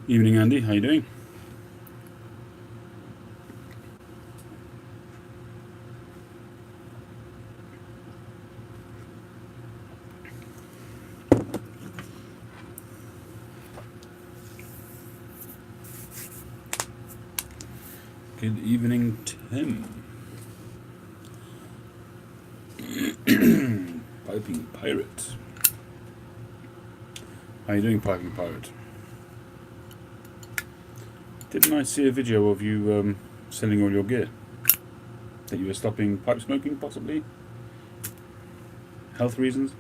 Evening, Andy. How you doing? Good evening, Tim. Piping Pirate. How you doing, Piping Pirate? Didn't I see a video of you selling all your gear? That you were stopping pipe smoking, possibly? Health reasons?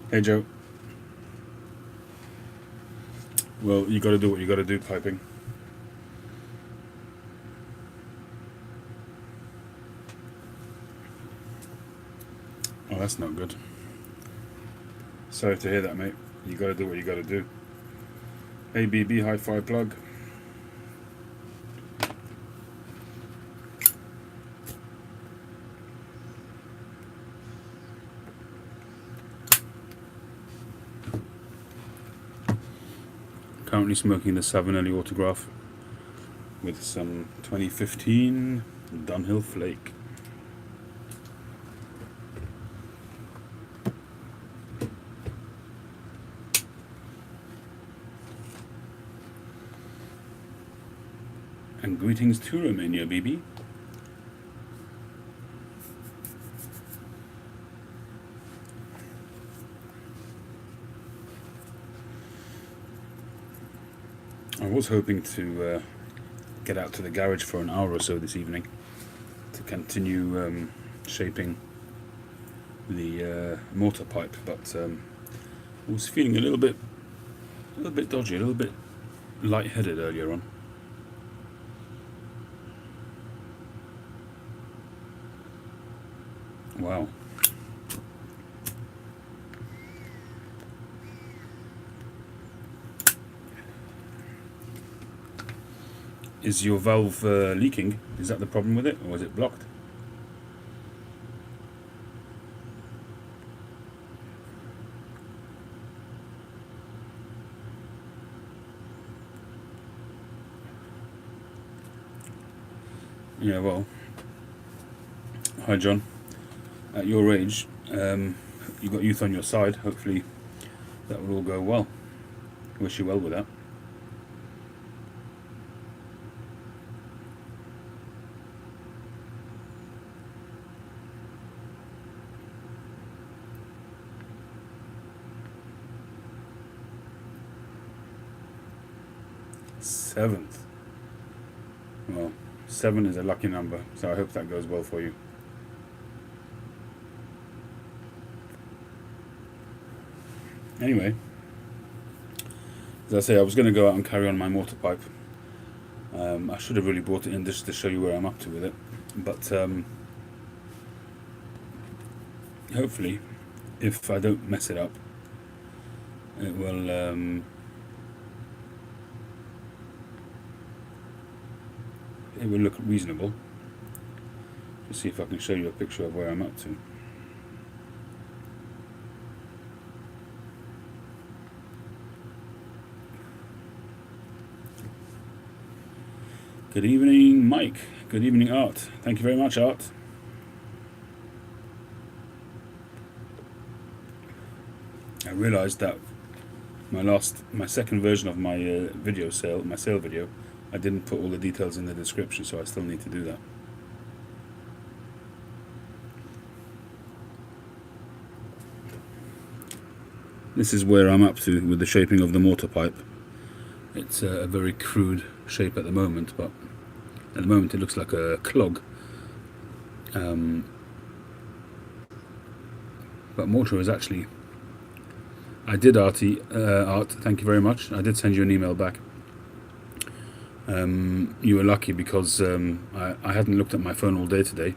Hey, Joe. Well, you gotta do what you gotta do, Piping. Oh, that's not good. Sorry to hear that, mate. You gotta do what you gotta do. Hey, BB, hi-fi plug. Currently smoking the Savinelli Autograph with some 2015 Dunhill Flake. And greetings to Romania, BB. I was hoping to get out to the garage for an hour or so this evening to continue shaping the mortar pipe, but I was feeling a little bit dodgy, a little bit lightheaded earlier on. Wow. Is your valve leaking? Is that the problem with it, or is it blocked? Yeah, well, hi John. At your age, you've got youth on your side. Hopefully that will all go well. Wish you well with that. Seventh. Well, 7 is a lucky number, so I hope that goes well for you. Anyway, as I say, I was going to go out and carry on my mortar pipe. I should have really brought it in just to show you where I'm up to with it, but hopefully, if I don't mess it up, it will look reasonable. Let's see if I can show you a picture of where I'm up to. Good evening, Mike. Good evening, Art. Thank you very much, Art. I realised that my second version of my video sale, my sale video, I didn't put all the details in the description, so I still need to do that. This is where I'm up to with the shaping of the mortar pipe. It's a very crude shape at the moment, but at the moment it looks like a clog. But mortar is actually... I did, Art, thank you very much. I did send you an email back. You were lucky because I hadn't looked at my phone all day today,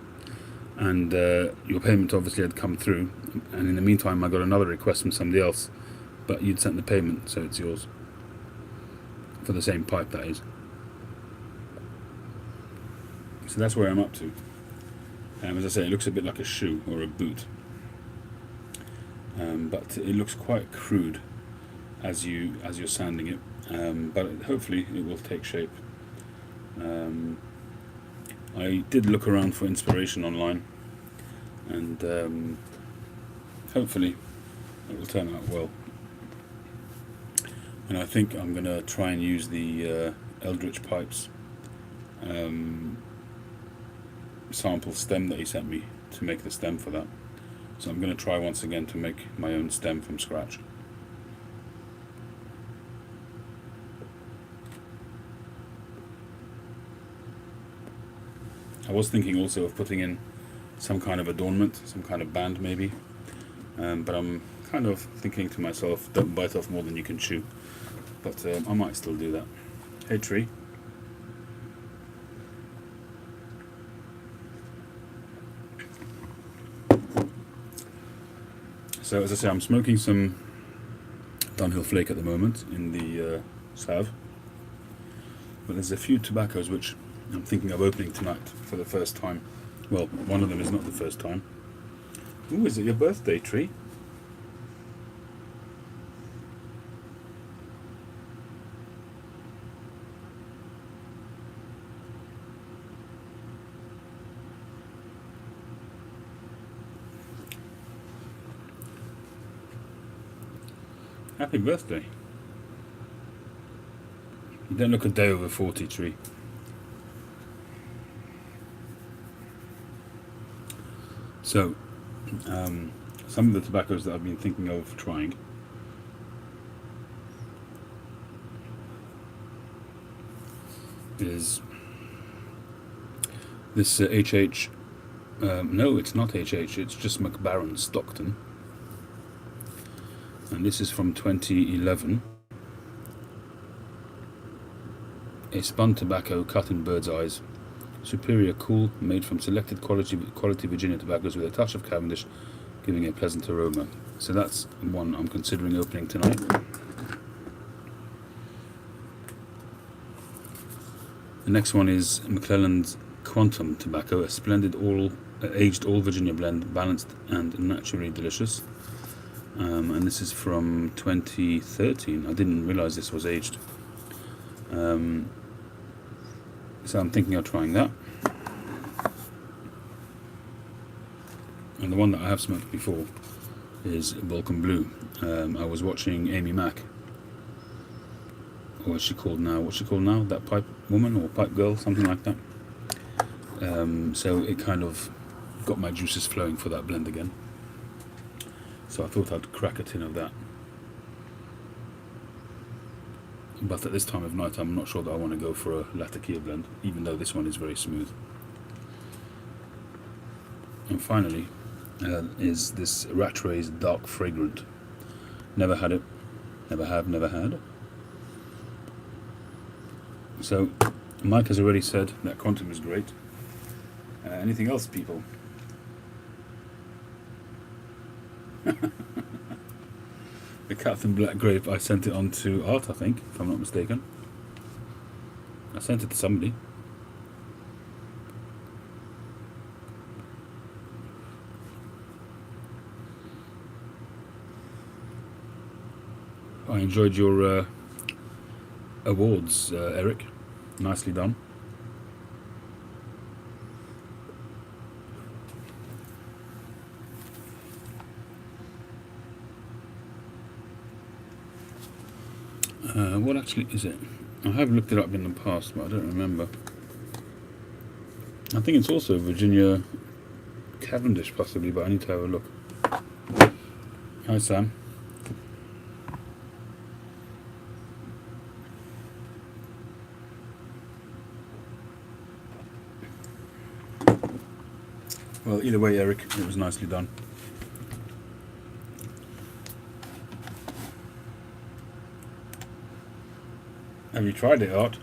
and your payment obviously had come through, and in the meantime I got another request from somebody else, but you'd sent the payment, so it's yours. For the same pipe, that is. So that's where I'm up to. As I say, it looks a bit like a shoe or a boot. but it looks quite crude as you're sanding it. But hopefully it will take shape. I did look around for inspiration online, and hopefully it will turn out well. And I think I'm going to try and use the Eldritch Pipes sample stem that he sent me to make the stem for that. So I'm going to try once again to make my own stem from scratch. I was thinking also of putting in some kind of adornment, some kind of band maybe, but I'm kind of thinking to myself, don't bite off more than you can chew. But I might still do that. Hey tree. So as I say, I'm smoking some Dunhill Flake at the moment in the Sav. But there's a few tobaccos which I'm thinking of opening tonight for the first time. Well, one of them is not the first time. Ooh, is it your birthday, tree? Happy birthday. You don't look a day over 40, tree. So, some of the tobaccos that I've been thinking of trying is this HH. No, it's not HH, it's just McBaron Stockton. And this is from 2011. A spun tobacco cut in bird's eyes. Superior cool, made from selected quality Virginia tobaccos with a touch of Cavendish, giving a pleasant aroma. So that's one I'm considering opening tonight. The next one is McClelland's Quantum Tobacco, a splendid aged all Virginia blend, balanced and naturally delicious. And this is from 2013. I didn't realise this was aged. So I'm thinking of trying that. And the one that I have smoked before is Vulcan Blue. I was watching Amy Mack, or what's she called now? That pipe woman or pipe girl, something like that. So it kind of got my juices flowing for that blend again. So I thought I'd crack a tin of that. But at this time of night, I'm not sure that I want to go for a Latakia blend, even though this one is very smooth. And finally, is this Rattray's Dark Fragrant. Never had it, never have, never had. So, Mike has already said that Quantum is great. Anything else, people? The Captain Black Grape, I sent it on to Art, I think, if I'm not mistaken. I sent it to somebody. I enjoyed your awards, Eric. Nicely done. What actually is it? I have looked it up in the past, but I don't remember. I think it's also Virginia Cavendish, possibly, but I need to have a look. Hi, Sam. Well, either way, Eric, it was nicely done. Have you tried it, Art?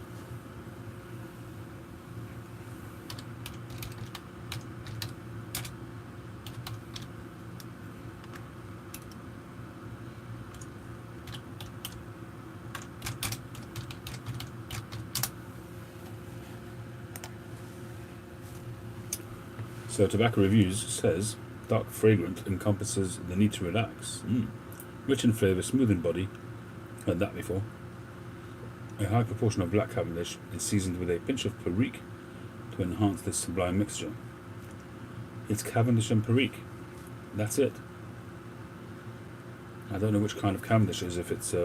So Tobacco Reviews says dark fragrant encompasses the need to relax. Rich in flavour, smooth in body. Heard that before. A high proportion of black Cavendish is seasoned with a pinch of Perique to enhance this sublime mixture. It's Cavendish and Perique. That's it. I don't know which kind of Cavendish it is, if it's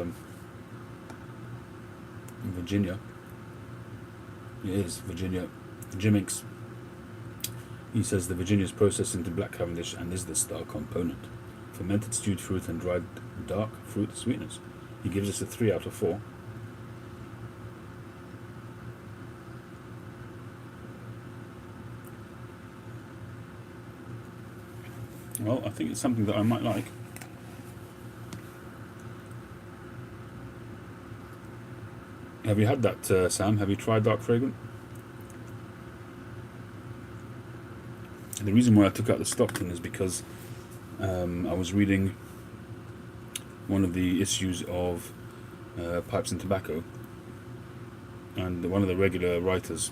Virginia. It is Virginia. Jimmix. He says the Virginia is processed into black Cavendish and is the star component. Fermented stewed fruit and dried dark fruit sweetness. He gives us a 3 out of 4. Well, I think it's something that I might like. Have you had that, Sam? Have you tried Dark Fragrant? The reason why I took out the Stockton is because I was reading one of the issues of Pipes and Tobacco, and one of the regular writers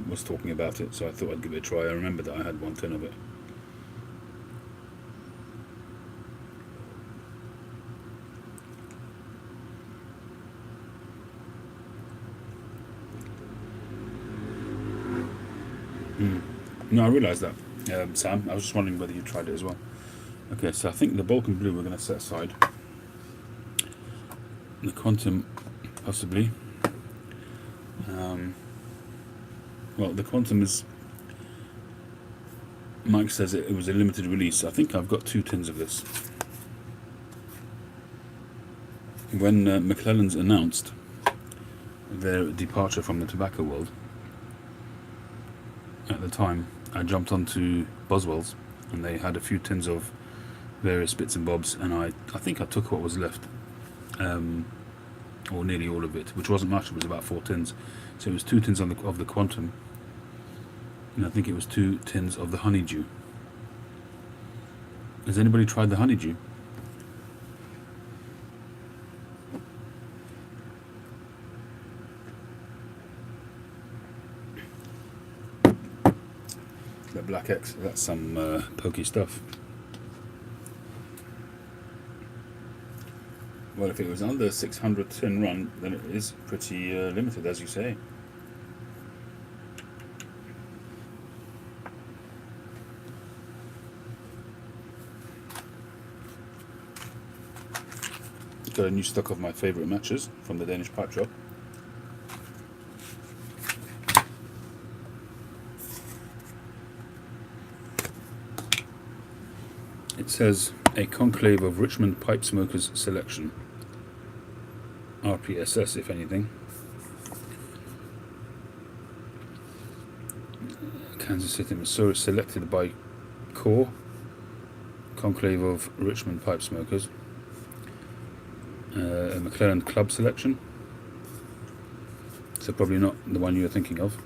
was talking about it, so I thought I'd give it a try. I remember that I had 1 tin of it. No, I realised that, Sam. I was just wondering whether you tried it as well. Okay, so I think the Balkan Blue we're going to set aside. The Quantum, possibly. Well, the Quantum is... Mike says it was a limited release. I think I've got 2 tins of this. When McClelland's announced their departure from the tobacco world, at the time, I jumped onto Boswell's, and they had a few tins of various bits and bobs, and I think I took what was left, or nearly all of it, which wasn't much. It was about 4 tins. So it was 2 tins of the Quantum, and I think it was 2 tins of the Honeydew. Has anybody tried the Honeydew? The Black X, that's some pokey stuff. Well, if it was under 600 tin run, then it is pretty limited, as you say. Got a new stock of my favourite matches from the Danish Pipe Shop. It says a conclave of Richmond Pipe Smokers selection. RPSS, if anything. Kansas City, Missouri, selected by Core. Conclave of Richmond Pipe Smokers. A McClelland Club selection. So probably not the one you're thinking of.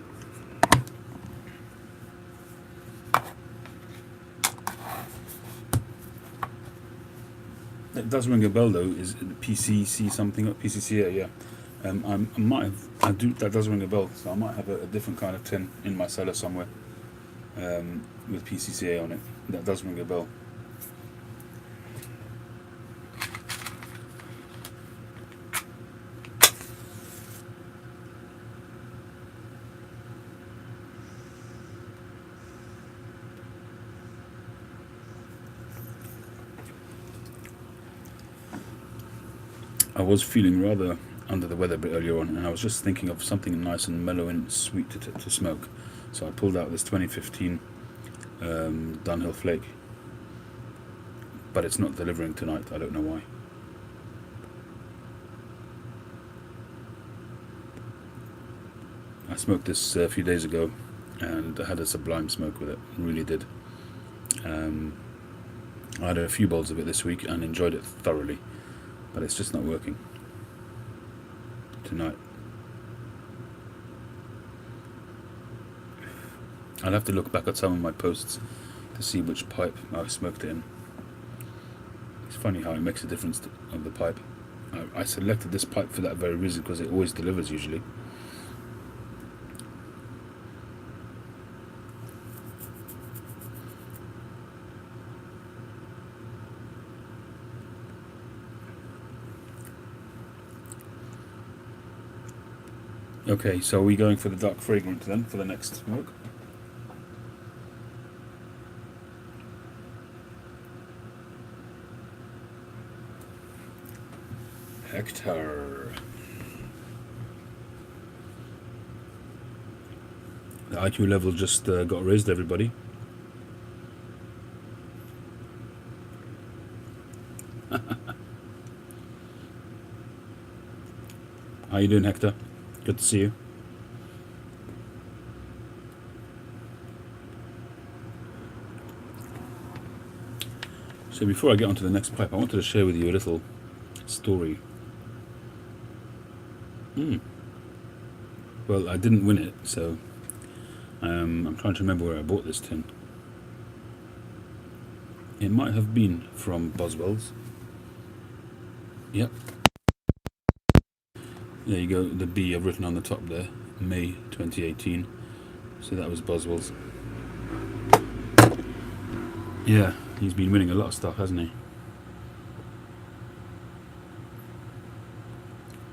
It does ring a bell though. Is it PCC something? PCCA, yeah. I might have. I do. That does ring a bell. So I might have a different kind of tin in my cellar somewhere with PCCA on it. That does ring a bell. I was feeling rather under the weather a bit earlier on, and I was just thinking of something nice and mellow and sweet to smoke. So I pulled out this 2015 Dunhill Flake, but it's not delivering tonight. I don't know why. I smoked this a few days ago, and I had a sublime smoke with it. Really did. I had a few bowls of it this week and enjoyed it thoroughly. But it's just not working tonight. I'll have to look back at some of my posts to see which pipe I smoked it in. It's funny how it makes a difference of the pipe. I selected this pipe for that very reason, because it always delivers usually. Okay, so are we going for the dark fragrant then for the next smoke? Hector. The IQ level just got raised, everybody. How you doing, Hector? Good to see you. So before I get on to the next pipe, I wanted to share with you a little story. Well, I didn't win it, so I'm trying to remember where I bought this tin. It might have been from Boswell's. Yep. There you go, the B I've written on the top there, May 2018. So that was Boswell's. Yeah, he's been winning a lot of stuff, hasn't he?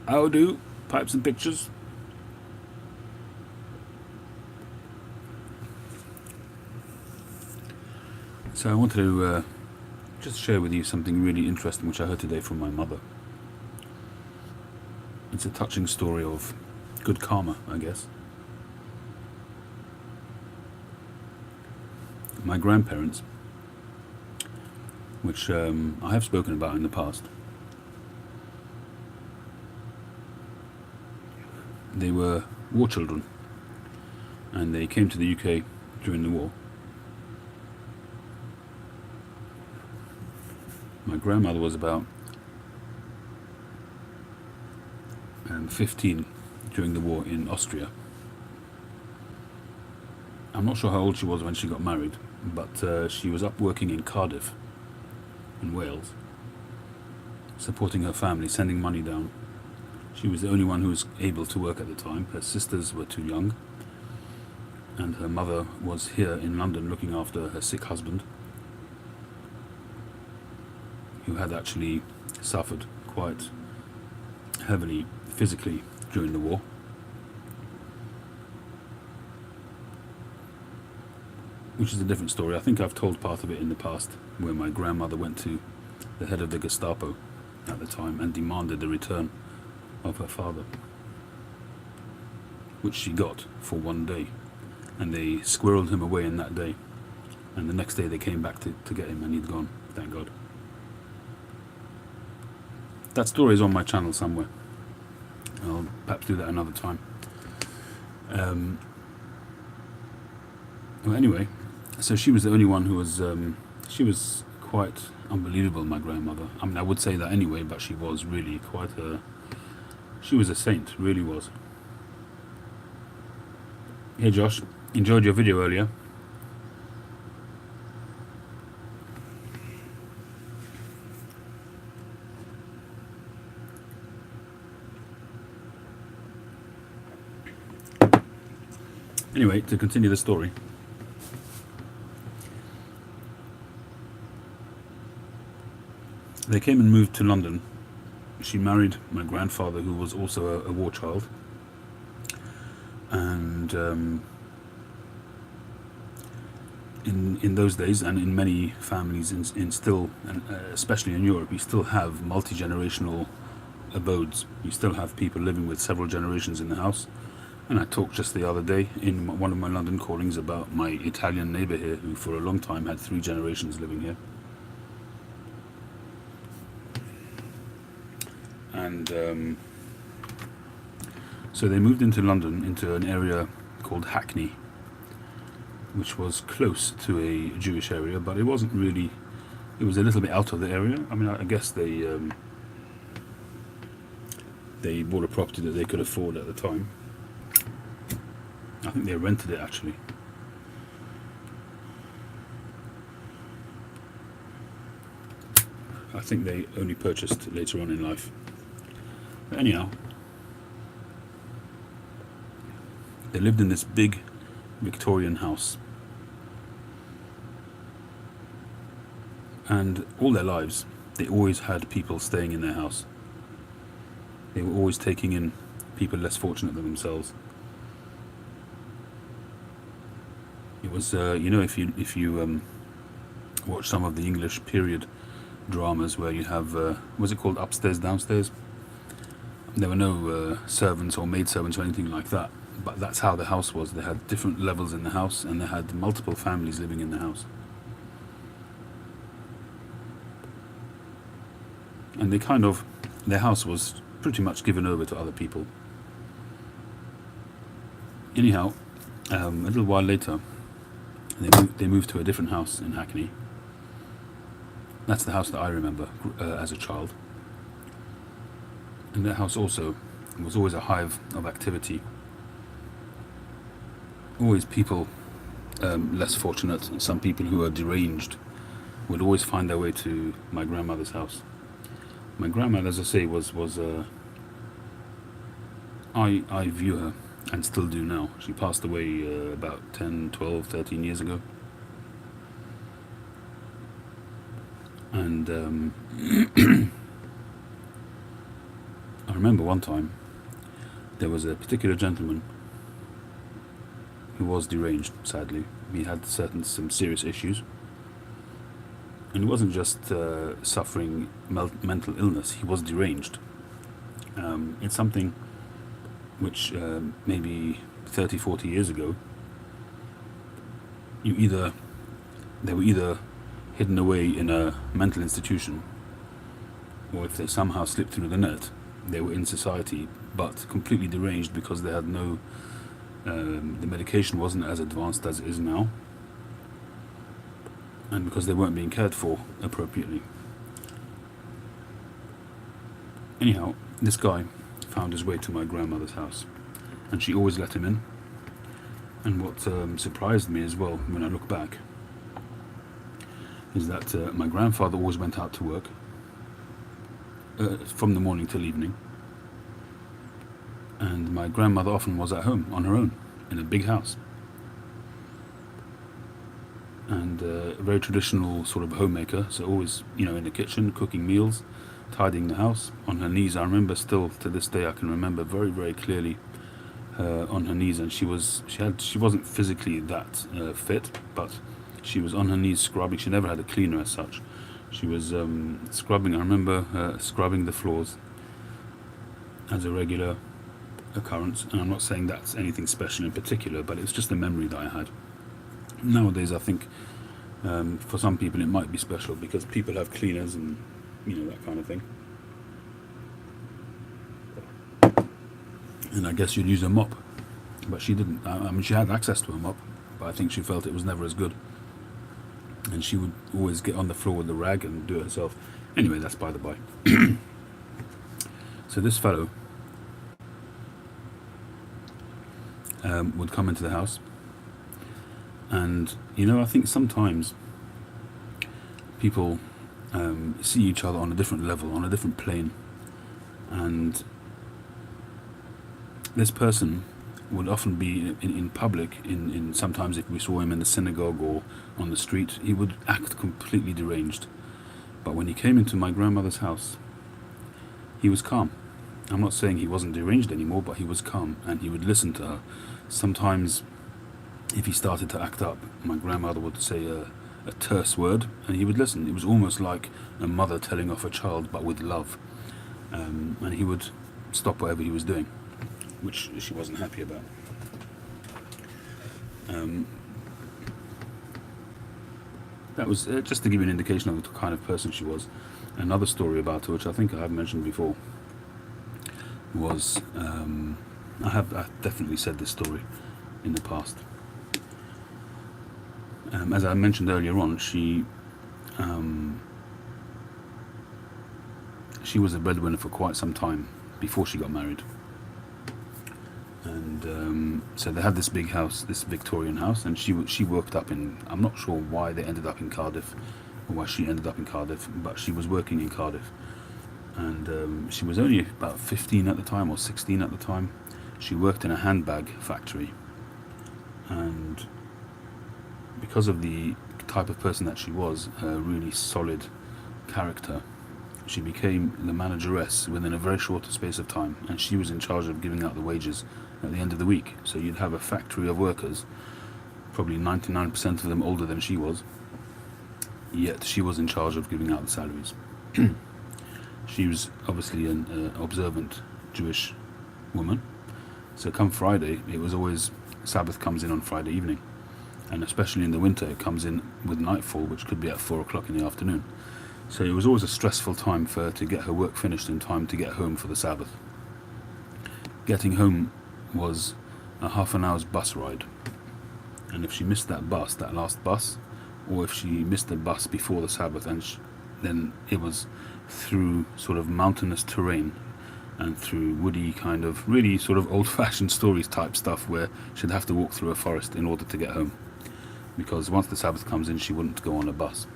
How do? Pipes and pictures. So I wanted to just share with you something really interesting which I heard today from my mother. It's a touching story of good karma, I guess. My grandparents, which I have spoken about in the past, they were war children, and they came to the UK during the war. My grandmother was about 15 during the war in Austria. I'm not sure how old she was when she got married, but she was up working in Cardiff, in Wales, supporting her family, sending money down. She was the only one who was able to work at the time. Her sisters were too young, and her mother was here in London looking after her sick husband, who had actually suffered quite heavily physically during the war. Which is a different story. I think I've told part of it in the past, where my grandmother went to the head of the Gestapo at the time and demanded the return of her father, which she got for one day, and they squirreled him away in that day, and the next day they came back to get him, and he'd gone, thank God. That story is on my channel somewhere. I'll perhaps do that another time. Well, anyway, so she was the only one who was, she was quite unbelievable, my grandmother. I mean, I would say that anyway, but she was really quite she was a saint, really was. Hey Josh, enjoyed your video earlier. Anyway, to continue the story. They came and moved to London. She married my grandfather, who was also a war child. And in those days, and in many families, in still, and especially in Europe, you still have multi-generational abodes. You still have people living with several generations in the house. And I talked just the other day in one of my London callings about my Italian neighbour here, who for a long time had 3 generations living here. And so they moved into London, into an area called Hackney, which was close to a Jewish area, but it wasn't really, it was a little bit out of the area. I mean, I guess they bought a property that they could afford at the time. I think they rented it, actually. I think they only purchased later on in life. But anyhow, they lived in this big Victorian house. And all their lives, they always had people staying in their house. They were always taking in people less fortunate than themselves. It was, if you watch some of the English period dramas where you have, was it called Upstairs, Downstairs? There were no servants or maidservants or anything like that, but that's how the house was. They had different levels in the house, and they had multiple families living in the house. And their house was pretty much given over to other people. Anyhow, a little while later, they moved to a different house in Hackney. That's the house that I remember as a child. And that house also was always a hive of activity. Always people less fortunate, some people who are deranged, would always find their way to my grandmother's house. My grandmother, as I say, was I view her, and still do now. She passed away about 10, 12, 13 years ago. And I remember one time there was a particular gentleman who was deranged, sadly. He had some serious issues. And he wasn't just suffering mental illness, he was deranged. It's something which maybe 30, 40 years ago, they were either hidden away in a mental institution, or if they somehow slipped through the net, they were in society, but completely deranged because they had no, the medication wasn't as advanced as it is now, and because they weren't being cared for appropriately. Anyhow, this guy found his way to my grandmother's house, and she always let him in. And what surprised me as well, when I look back, is that my grandfather always went out to work from the morning till evening, and my grandmother often was at home on her own in a big house. And a very traditional sort of homemaker, so always, in the kitchen, cooking meals, tidying the house, on her knees. I remember still to this day, I can remember very, very clearly her on her knees, and she wasn't physically that fit, but she was on her knees scrubbing. She never had a cleaner as such. She was scrubbing. I remember scrubbing the floors as a regular occurrence, and I'm not saying that's anything special in particular, but it's just a memory that I had. Nowadays, I think for some people it might be special because people have cleaners and that kind of thing. And I guess you'd use a mop, but she didn't. I mean, she had access to a mop, but I think she felt it was never as good. And she would always get on the floor with the rag and do it herself. Anyway, that's by the by. So this fellow would come into the house. And, I think sometimes people see each other on a different level, on a different plane. And this person would often be in public, in sometimes if we saw him in the synagogue or on the street, he would act completely deranged. But when he came into my grandmother's house, he was calm. I'm not saying he wasn't deranged anymore, but he was calm, and he would listen to her. Sometimes if he started to act up, my grandmother would say a terse word, and he would listen. It was almost like a mother telling off a child, but with love. And he would stop whatever he was doing, which she wasn't happy about. That was just to give you an indication of the kind of person she was. Another story about her, which I think I have mentioned before, was I've definitely said this story in the past. As I mentioned earlier on, she was a breadwinner for quite some time before she got married. And so they had this big house, this Victorian house, and she worked up in, I'm not sure why they ended up in Cardiff, or why she ended up in Cardiff, but she was working in Cardiff. And she was only about 15 at the time, or 16 at the time. She worked in a handbag factory. And because of the type of person that she was, her really solid character, she became the manageress within a very short space of time, and she was in charge of giving out the wages at the end of the week. So you'd have a factory of workers, probably 99% of them older than she was, yet she was in charge of giving out the salaries. She was obviously an observant Jewish woman, so come Friday, it was always, Sabbath comes in on Friday evening, and especially in the winter it comes in with nightfall, which could be at 4 o'clock in the afternoon. So it was always a stressful time for her to get her work finished in time to get home for the Sabbath. Getting home was a half an hour's bus ride, and if she missed that bus, that last bus, or if she missed the bus before the Sabbath, then it was through sort of mountainous terrain and through woody kind of really sort of old-fashioned stories type stuff where she'd have to walk through a forest in order to get home, because once the Sabbath comes in she wouldn't go on a bus.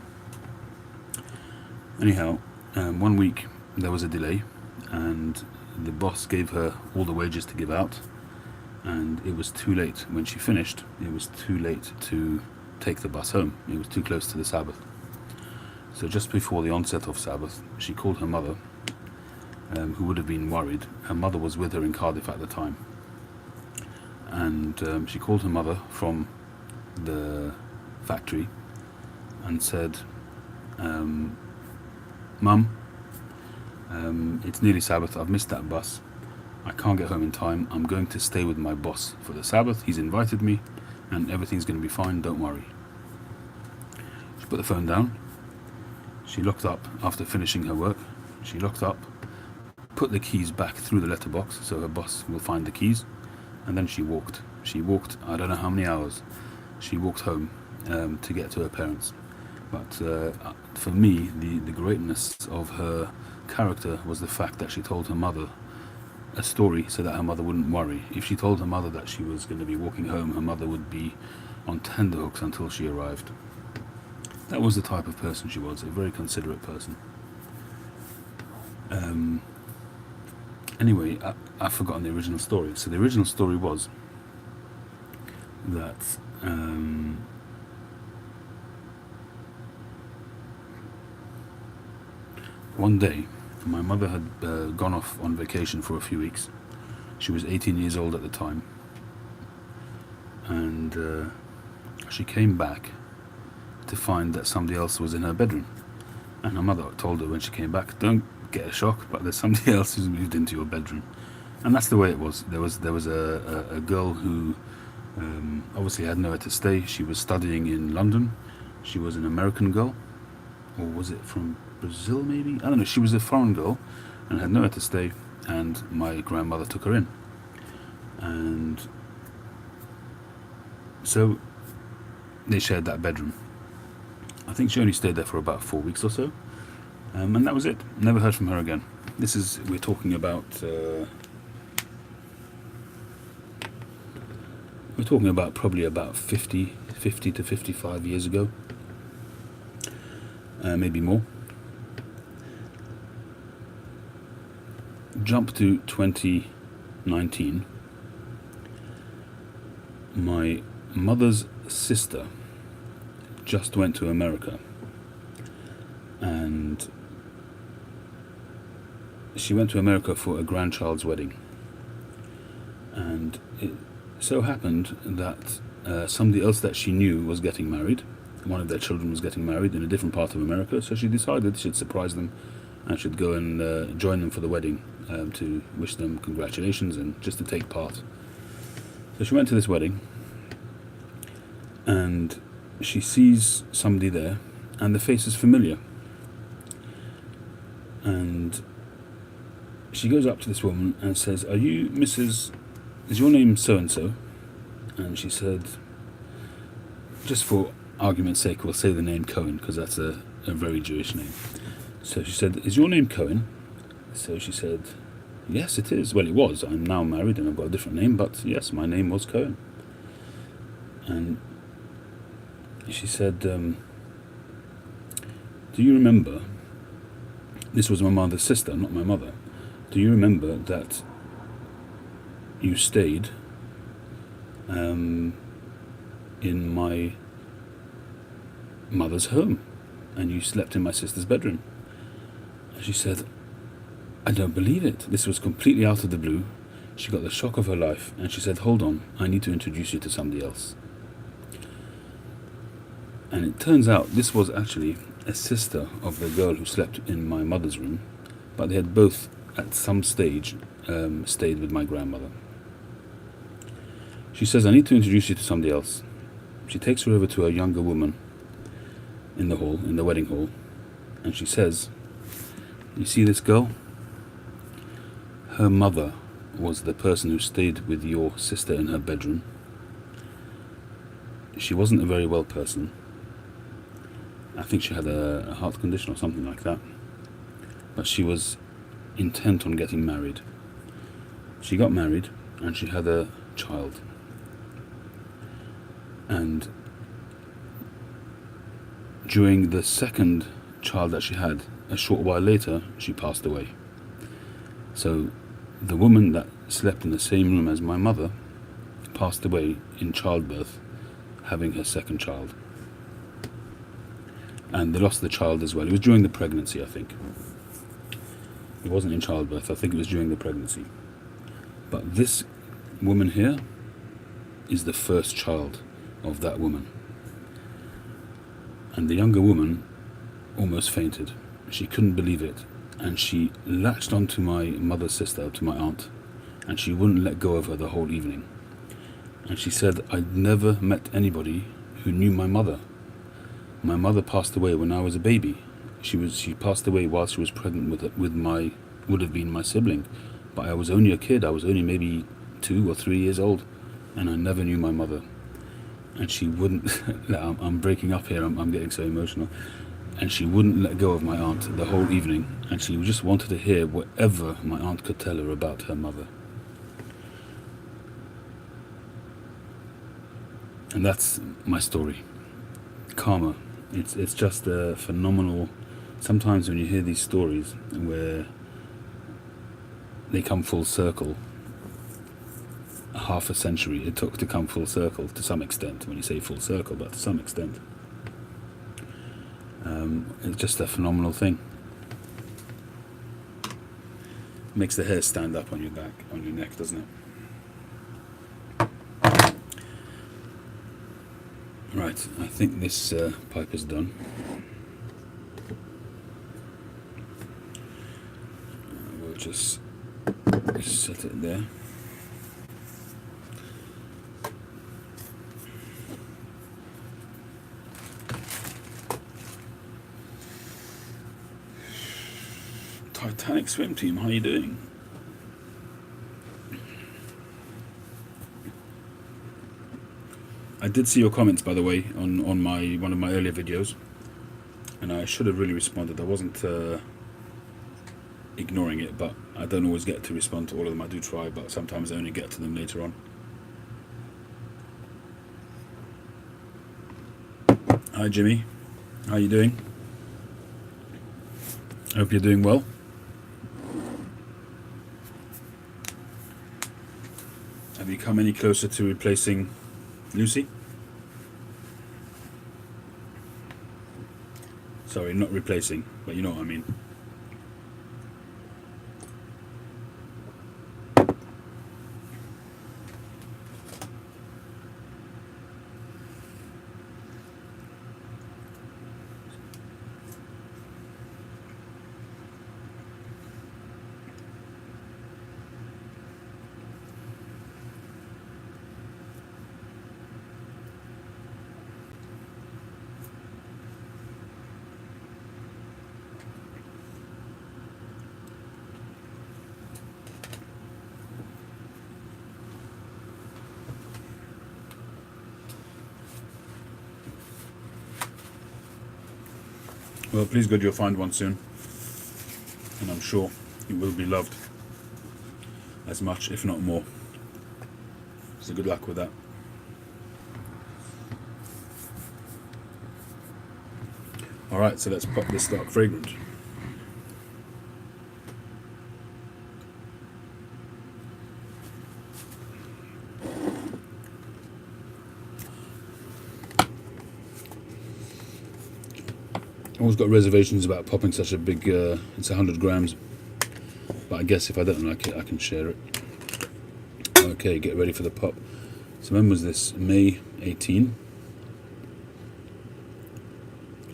Anyhow, 1 week there was a delay, and the boss gave her all the wages to give out, and it was too late. When she finished, it was too late to take the bus home. It was too close to the Sabbath. So just before the onset of Sabbath, she called her mother, who would have been worried. Her mother was with her in Cardiff at the time, and she called her mother from the factory and said, Mum, it's nearly Sabbath, I've missed that bus, I can't get home in time, I'm going to stay with my boss for the Sabbath, he's invited me, and everything's going to be fine, don't worry. She put the phone down, she looked up after finishing her work, she looked up, put the keys back through the letterbox so her boss will find the keys, and then she walked, I don't know how many hours, she walked home to get to her parents. But for me, the greatness of her character was the fact that she told her mother a story so that her mother wouldn't worry. If she told her mother that she was going to be walking home, her mother would be on tenterhooks until she arrived. That was the type of person she was, a very considerate person. Anyway, I've forgotten the original story. So the original story was that one day, my mother had gone off on vacation for a few weeks. She was 18 years old at the time, and she came back to find that somebody else was in her bedroom. And her mother told her when she came back, don't get a shock, but there's somebody else who's moved into your bedroom. And that's the way it was. There was a girl who obviously had nowhere to stay. She was studying in London. She was an American girl, or was it from Brazil maybe? I don't know. She was a foreign girl and had nowhere to stay, and my grandmother took her in. And so they shared that bedroom. I think she only stayed there for about 4 weeks or so, and that was it. Never heard from her again. We're talking about probably about 50 to 55 years ago, maybe more. Jump to 2019. My mother's sister just went to America, and she went to America for a grandchild's wedding, and it so happened that somebody else that she knew was getting married. One of their children was getting married in a different part of America, so she decided she'd surprise them and should go and join them for the wedding, to wish them congratulations and just to take part. So she went to this wedding, and she sees somebody there, and the face is familiar. And she goes up to this woman and says, "Are you Mrs. Is your name so-and-so?" And she said, just for argument's sake, we'll say the name Cohen, because that's a very Jewish name. So she said, "Is your name Cohen?" So she said, "Yes, it is. Well, it was. I'm now married and I've got a different name, but yes, my name was Cohen." And she said, "Do you remember," this was my mother's sister, not my mother, "do you remember that you stayed in my mother's home and you slept in my sister's bedroom?" She said, I don't believe it. This was completely out of the blue. She got the shock of her life, and she said, hold on, I need to introduce you to somebody else. And it turns out this was actually a sister of the girl who slept in my mother's room, but they had both, at some stage, stayed with my grandmother. She says, I need to introduce you to somebody else. She takes her over to a younger woman in the hall, in the wedding hall, and she says, you see this girl? Her mother was the person who stayed with your sister in her bedroom. She wasn't a very well person. I think she had a heart condition or something like that. But she was intent on getting married. She got married and she had a child. And during the second child that she had, a short while later, she passed away. So the woman that slept in the same room as my mother passed away in childbirth, having her second child. And they lost the child as well. It was during the pregnancy, I think. It wasn't in childbirth, I think it was during the pregnancy. But this woman here is the first child of that woman. And the younger woman almost fainted. She couldn't believe it. And she latched onto my mother's sister, to my aunt, and she wouldn't let go of her the whole evening. And she said, I'd never met anybody who knew my mother. My mother passed away when I was a baby. She passed away while she was pregnant with my, would have been my sibling. But I was only a kid. I was only maybe 2 or 3 years old, and I never knew my mother. And she wouldn't. I'm breaking up here. I'm getting so emotional. And she wouldn't let go of my aunt the whole evening, and she just wanted to hear whatever my aunt could tell her about her mother. And that's my story. Karma. It's just a phenomenal. Sometimes when you hear these stories where they come full circle, half a century it took to come full circle to some extent. When you say full circle, but to some extent. It's just a phenomenal thing. Makes the hair stand up on your back, on your neck, doesn't it? Right, I think this pipe is done. We'll just set it there. Titanic Swim Team, how are you doing? I did see your comments, by the way, on one of my earlier videos, and I should have really responded. I wasn't ignoring it, but I don't always get to respond to all of them. I do try, but sometimes I only get to them later on. Hi Jimmy, how are you doing? I hope you're doing well. Have you come any closer to replacing Lucy? Sorry, not replacing, but you know what I mean. Well, please God, you'll find one soon, and I'm sure you will be loved as much, if not more. So good luck with that. Alright, so let's pop this Dark Fragrant. always got reservations about popping such a big. It's 100 grams, but I guess if I don't like it, I can share it. Okay, get ready for the pop. So when was this? May 18.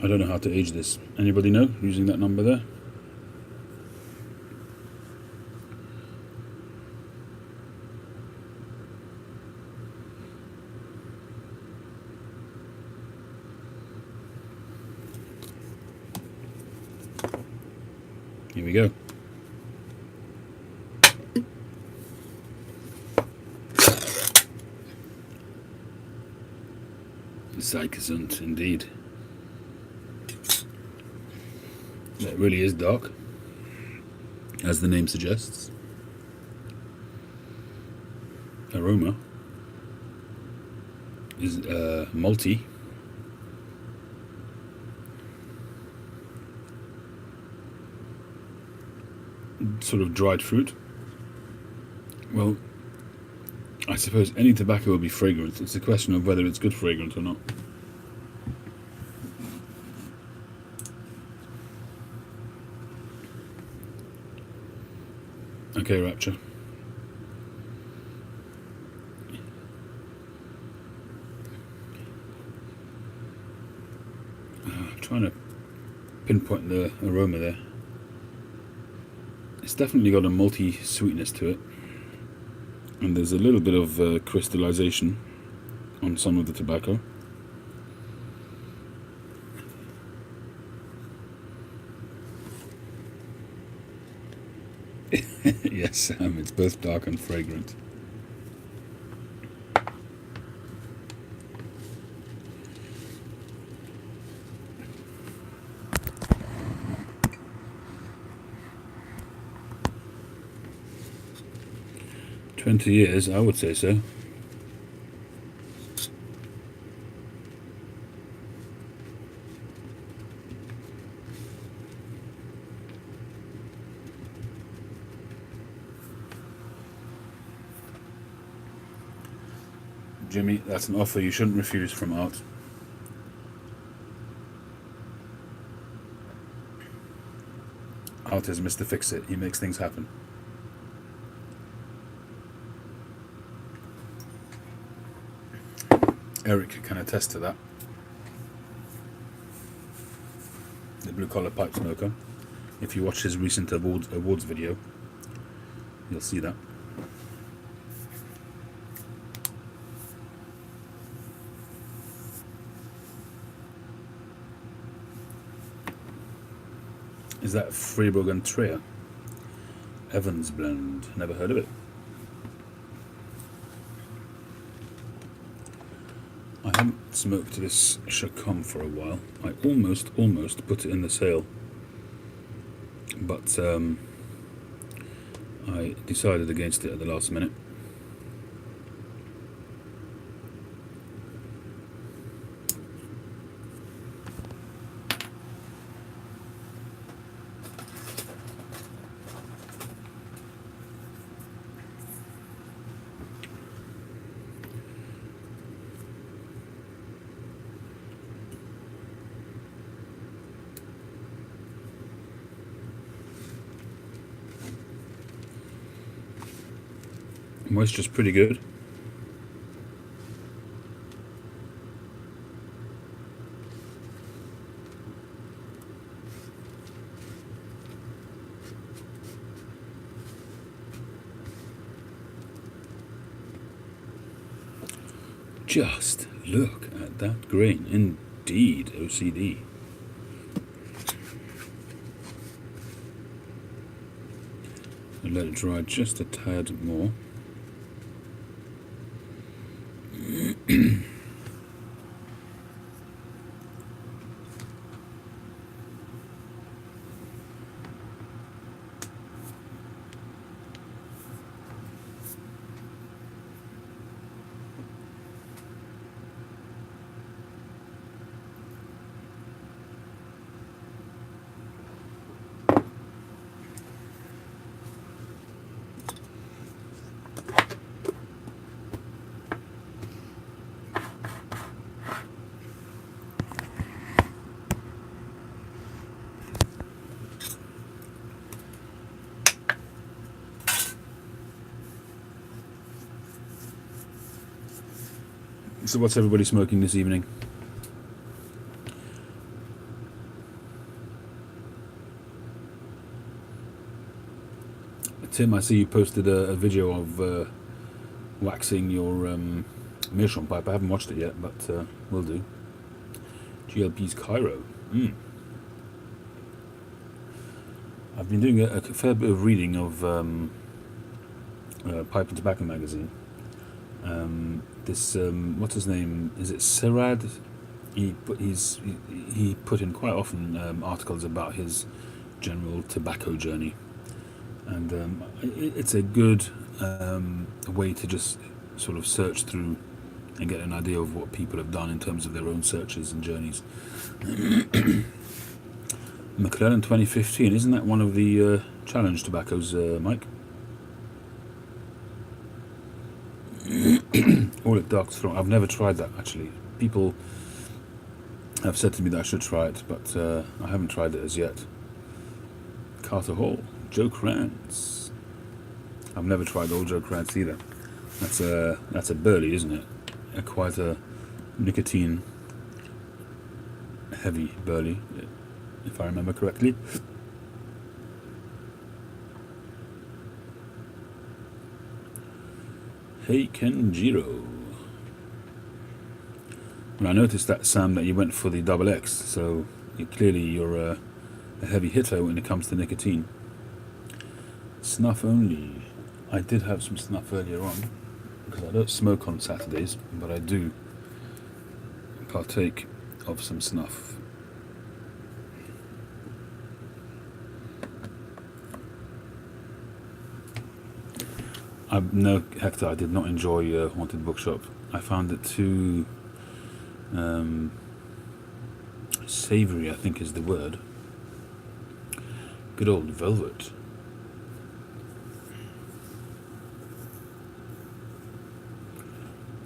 I don't know how to age this. Anybody know using that number there? Here we go. Zeikersund, indeed. That really is dark, as the name suggests. Aroma is malty. Sort of dried fruit. Well, I suppose any tobacco will be fragrant. It's a question of whether it's good fragrance or not. Okay, Rapture. Trying to pinpoint the aroma there. It's definitely got a malty sweetness to it, and there's a little bit of crystallization on some of the tobacco. Yes, Sam, it's both dark and fragrant. "20 years, I would say so. Jimmy, that's an offer you shouldn't refuse from Art. Art is Mr. Fix-It. He makes things happen. Eric can attest to that. The blue collar pipe smoker. If you watch his recent awards video, you'll see that. Is that Freiburg and Trier? Evans blend. Never heard of it. I haven't smoked this Chacom for a while. I almost put it in the sale, but I decided against it at the last minute. Moisture's pretty good. Just look at that grain. Indeed, OCD. I'll let it dry just a tad more. So what's everybody smoking this evening? Tim, I see you posted a video of waxing your meerschaum pipe. I haven't watched it yet, but will do. GLP's Cairo. I've been doing a fair bit of reading of Pipe and Tobacco magazine. This what's his name? Is it Serad? He put in quite often articles about his general tobacco journey, and it's a good way to just sort of search through and get an idea of what people have done in terms of their own searches and journeys. McClellan 2015, isn't that one of the challenge tobaccos, Mike? All Dark Throne. I've never tried that, actually. People have said to me that I should try it, but I haven't tried it as yet. Carter Hall, Joe Krantz. I've never tried Old Joe Krantz either. That's a burley, isn't it? Quite a nicotine heavy burley, if I remember correctly. Hey Kenjiro. Well, I noticed that, Sam, that you went for the double X, so you're a heavy hitter when it comes to nicotine. Snuff only. I did have some snuff earlier on, because I don't smoke on Saturdays, but I do partake of some snuff. No, Hector, I did not enjoy Haunted Bookshop. I found it too savoury, I think is the word. Good old Velvet.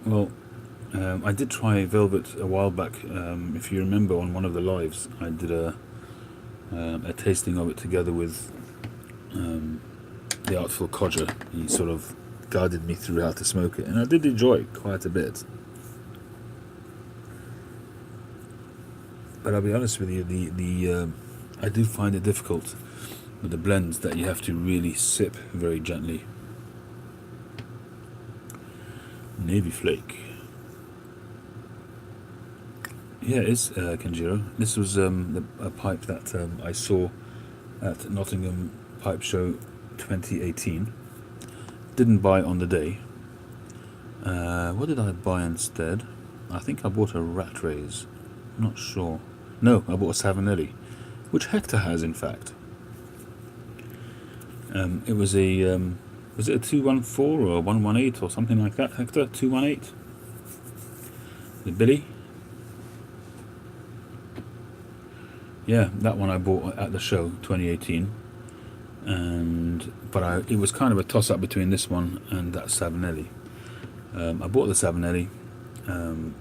Well, I did try Velvet a while back. If you remember, on one of the lives, I did a tasting of it together with the Artful Codger. He sort of guided me through how to smoke it, and I did enjoy it quite a bit. But I'll be honest with you, I do find it difficult with the blends that you have to really sip very gently. Navy Flake. Yeah, it is Kenjiro. This was a pipe that I saw at Nottingham Pipe Show 2018. Didn't buy it on the day. What did I buy instead? I think I bought a Rattray. Not sure. No, I bought a Savinelli, which Hector has, in fact. It was was it a 214 or a 118 or something like that, Hector? 218? The Billy? Yeah, that one I bought at the show 2018, but it was kind of a toss-up between this one and that Savinelli. I bought the Savinelli, and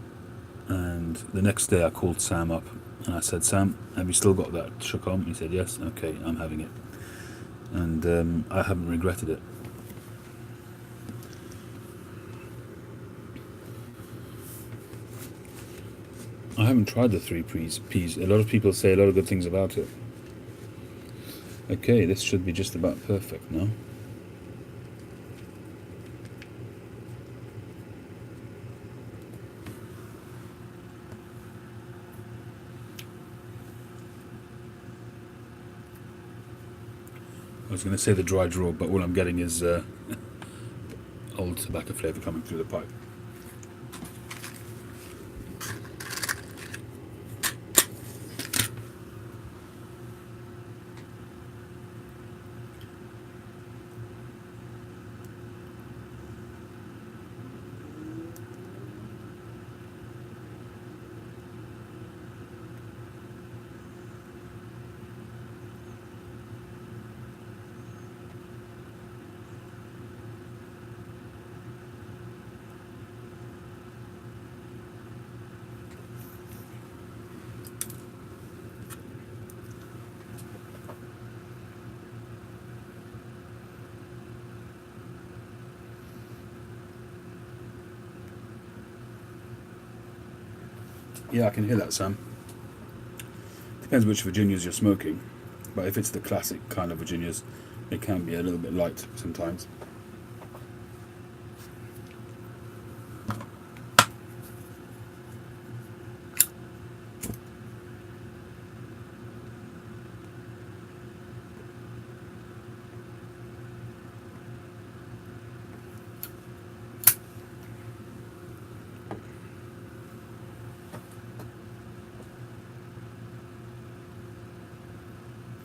the next day I called Sam up and I said, "Sam, have you still got that Chacom?" He said, "Yes." "Okay, I'm having it," and I haven't regretted it. I haven't tried the 3 Ps. A lot of people say a lot of good things about it. Okay, this should be just about perfect now. I was going to say the dry draw, but all I'm getting is old tobacco flavour coming through the pipe. Yeah, I can hear that, Sam. Depends which Virginias you're smoking, but if it's the classic kind of Virginias, it can be a little bit light sometimes.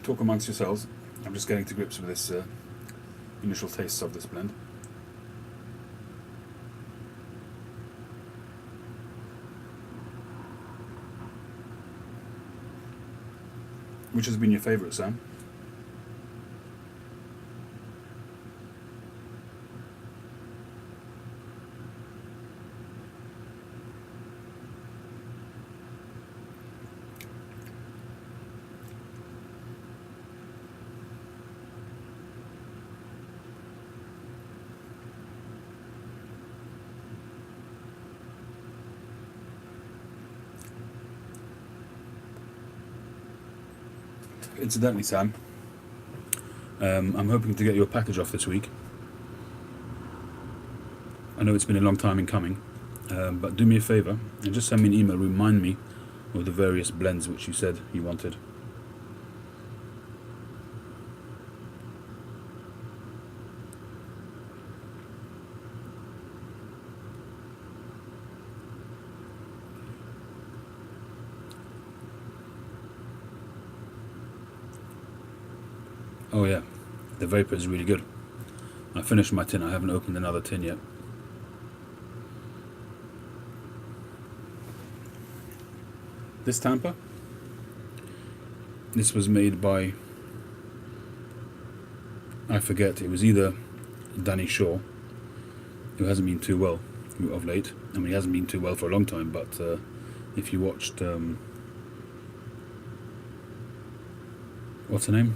Talk amongst yourselves. I'm just getting to grips with this initial tastes of this blend. Which has been your favourite, Sam? Incidentally, Sam, I'm hoping to get your package off this week. I know it's been a long time in coming, but do me a favour and just send me an email, remind me of the various blends which you said you wanted. Oh yeah, the Vapor is really good. I finished my tin, I haven't opened another tin yet. This Tampa, this was made by, I forget, it was either Danny Shaw, who hasn't been too well of late. I mean, he hasn't been too well for a long time, but if you watched, what's her name?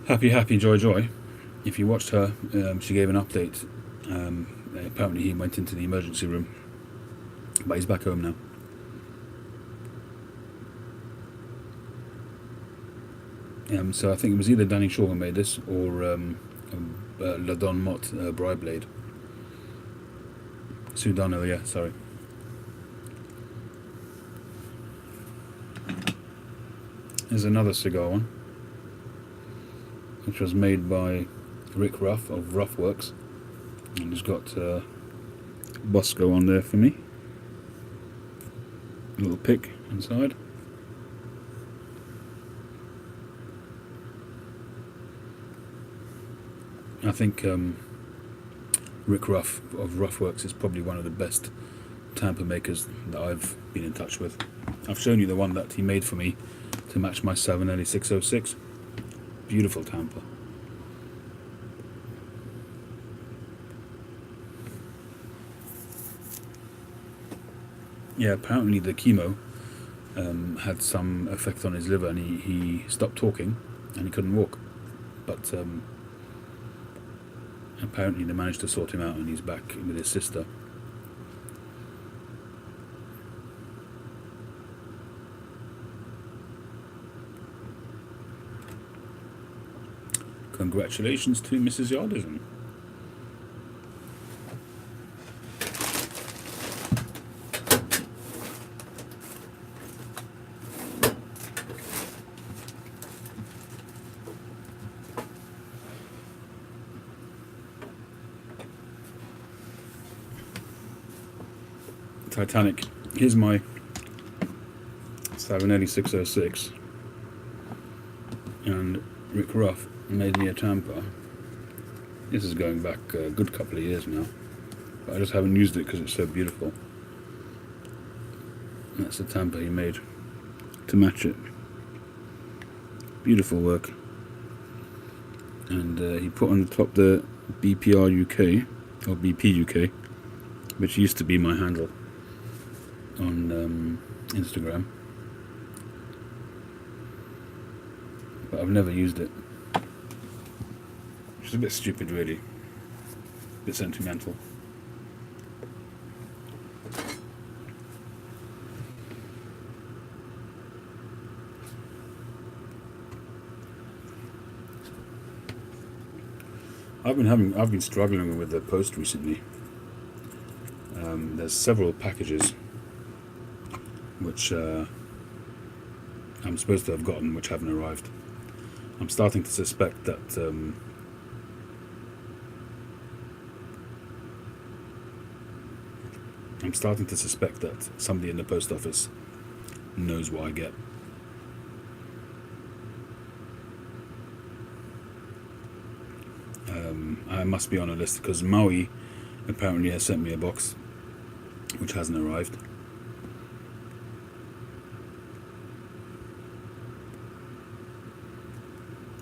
Happy Joy. If you watched her, she gave an update. Apparently he went into the emergency room, but he's back home now. So I think it was either Danny Shaw who made this, or La Don Mott Bryblade. Sudano, yeah, sorry. There's another cigar one, which was made by Rick Ruff of Ruff Works, and he's got Bosco on there for me. A little pick inside. I think Rick Ruff of Ruff Works is probably one of the best Tampa makers that I've been in touch with. I've shown you the one that he made for me to match my Savinelli 606. Beautiful Tampa. Yeah, apparently the chemo had some effect on his liver, and he stopped talking and he couldn't walk. But apparently they managed to sort him out and he's back with his sister. Congratulations to Mrs. Yardison. Titanic. Here's my Savinelli 606, and Rick Ruff made me a Tampa. This is going back a good couple of years now, but I just haven't used it because it's so beautiful. And that's the Tampa he made to match it. Beautiful work. And he put on the top the BPR UK, or BP UK, which used to be my handle on Instagram, but I've never used it, which is a bit stupid really, a bit sentimental. I've been struggling with the post recently. There's several packages which I'm supposed to have gotten which haven't arrived. I'm starting to suspect that somebody in the post office knows what I get. I must be on a list because Maui apparently has sent me a box which hasn't arrived.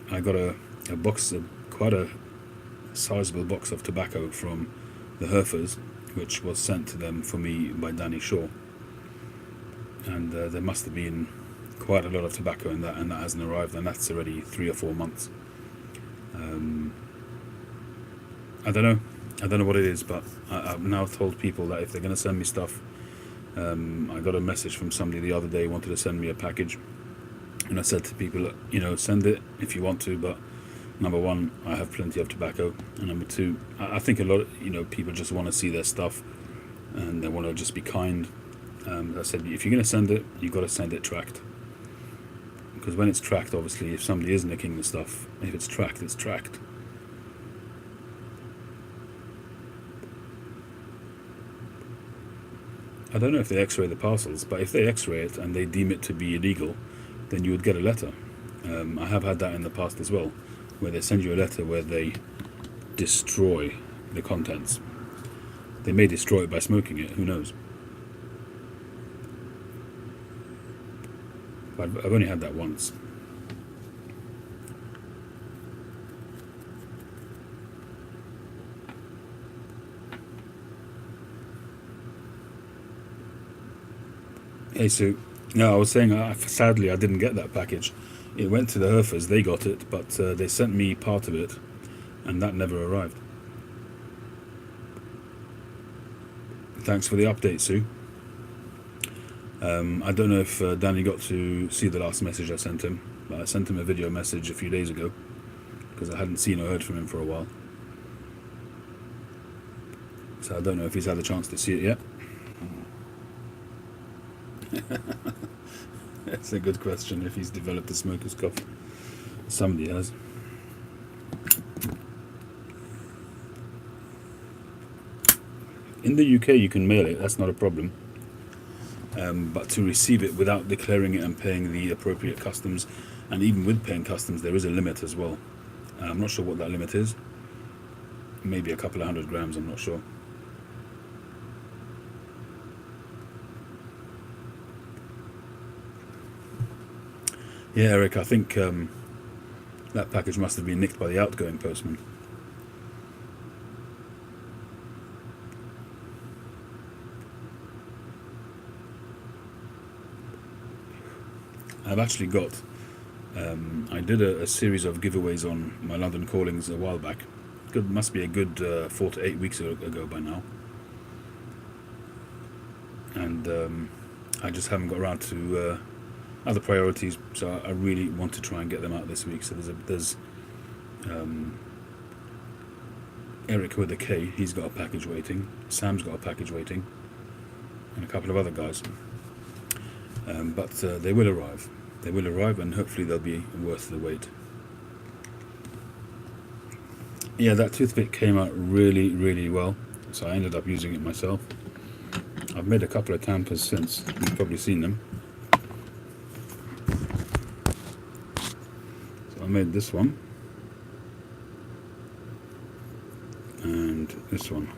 I got a box, quite a sizable box of tobacco from the Herfers, which was sent to them for me by Danny Shaw. And there must have been quite a lot of tobacco in that, and that hasn't arrived, and that's already 3 or 4 months. I don't know what it is, but I've now told people that if they're going to send me stuff, I got a message from somebody the other day wanted to send me a package, and I said to people, send it if you want to, but number one, I have plenty of tobacco, and number two, I think a lot of people just want to see their stuff, and they want to just be kind. I said, if you're going to send it, you've got to send it tracked, because when it's tracked, obviously, if somebody is nicking the stuff, if it's tracked, it's tracked. I don't know if they x-ray the parcels, but if they x-ray it and they deem it to be illegal, then you would get a letter. I have had that in the past as well, where they send you a letter where they destroy the contents. They may destroy it by smoking it, who knows. But I've only had that once. Hey Sue, no, I was saying sadly I didn't get that package. It went to the Herfers, they got it, but they sent me part of it, and that never arrived. Thanks for the update, Sue. I don't know if Danny got to see the last message I sent him, but I sent him a video message a few days ago, because I hadn't seen or heard from him for a while. So I don't know if he's had a chance to see it yet. That's a good question, if he's developed a smoker's cough. Somebody has. In the UK you can mail it, that's not a problem. But to receive it without declaring it and paying the appropriate customs, and even with paying customs, there is a limit as well. I'm not sure what that limit is. Maybe a couple of 100 grams, I'm not sure. Yeah, Eric, I think that package must have been nicked by the outgoing postman. I've actually got, I did a series of giveaways on my London Callings a while back. Must be a good 4 to 8 weeks ago by now. And I just haven't got around to other priorities, so I really want to try and get them out this week. So there's Eric with a K, he's got a package waiting. Sam's got a package waiting, and a couple of other guys. But they will arrive. They will arrive, and hopefully they'll be worth the wait. Yeah, that toothpick came out really, really well, so I ended up using it myself. I've made a couple of tampers since. You've probably seen them. So I made this one and this one.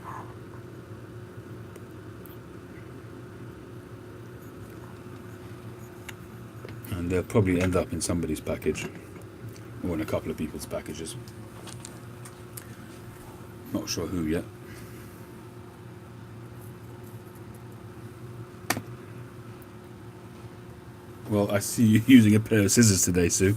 And they'll probably end up in somebody's package, or in a couple of people's packages. Not sure who yet. Well, I see you using a pair of scissors today, Sue.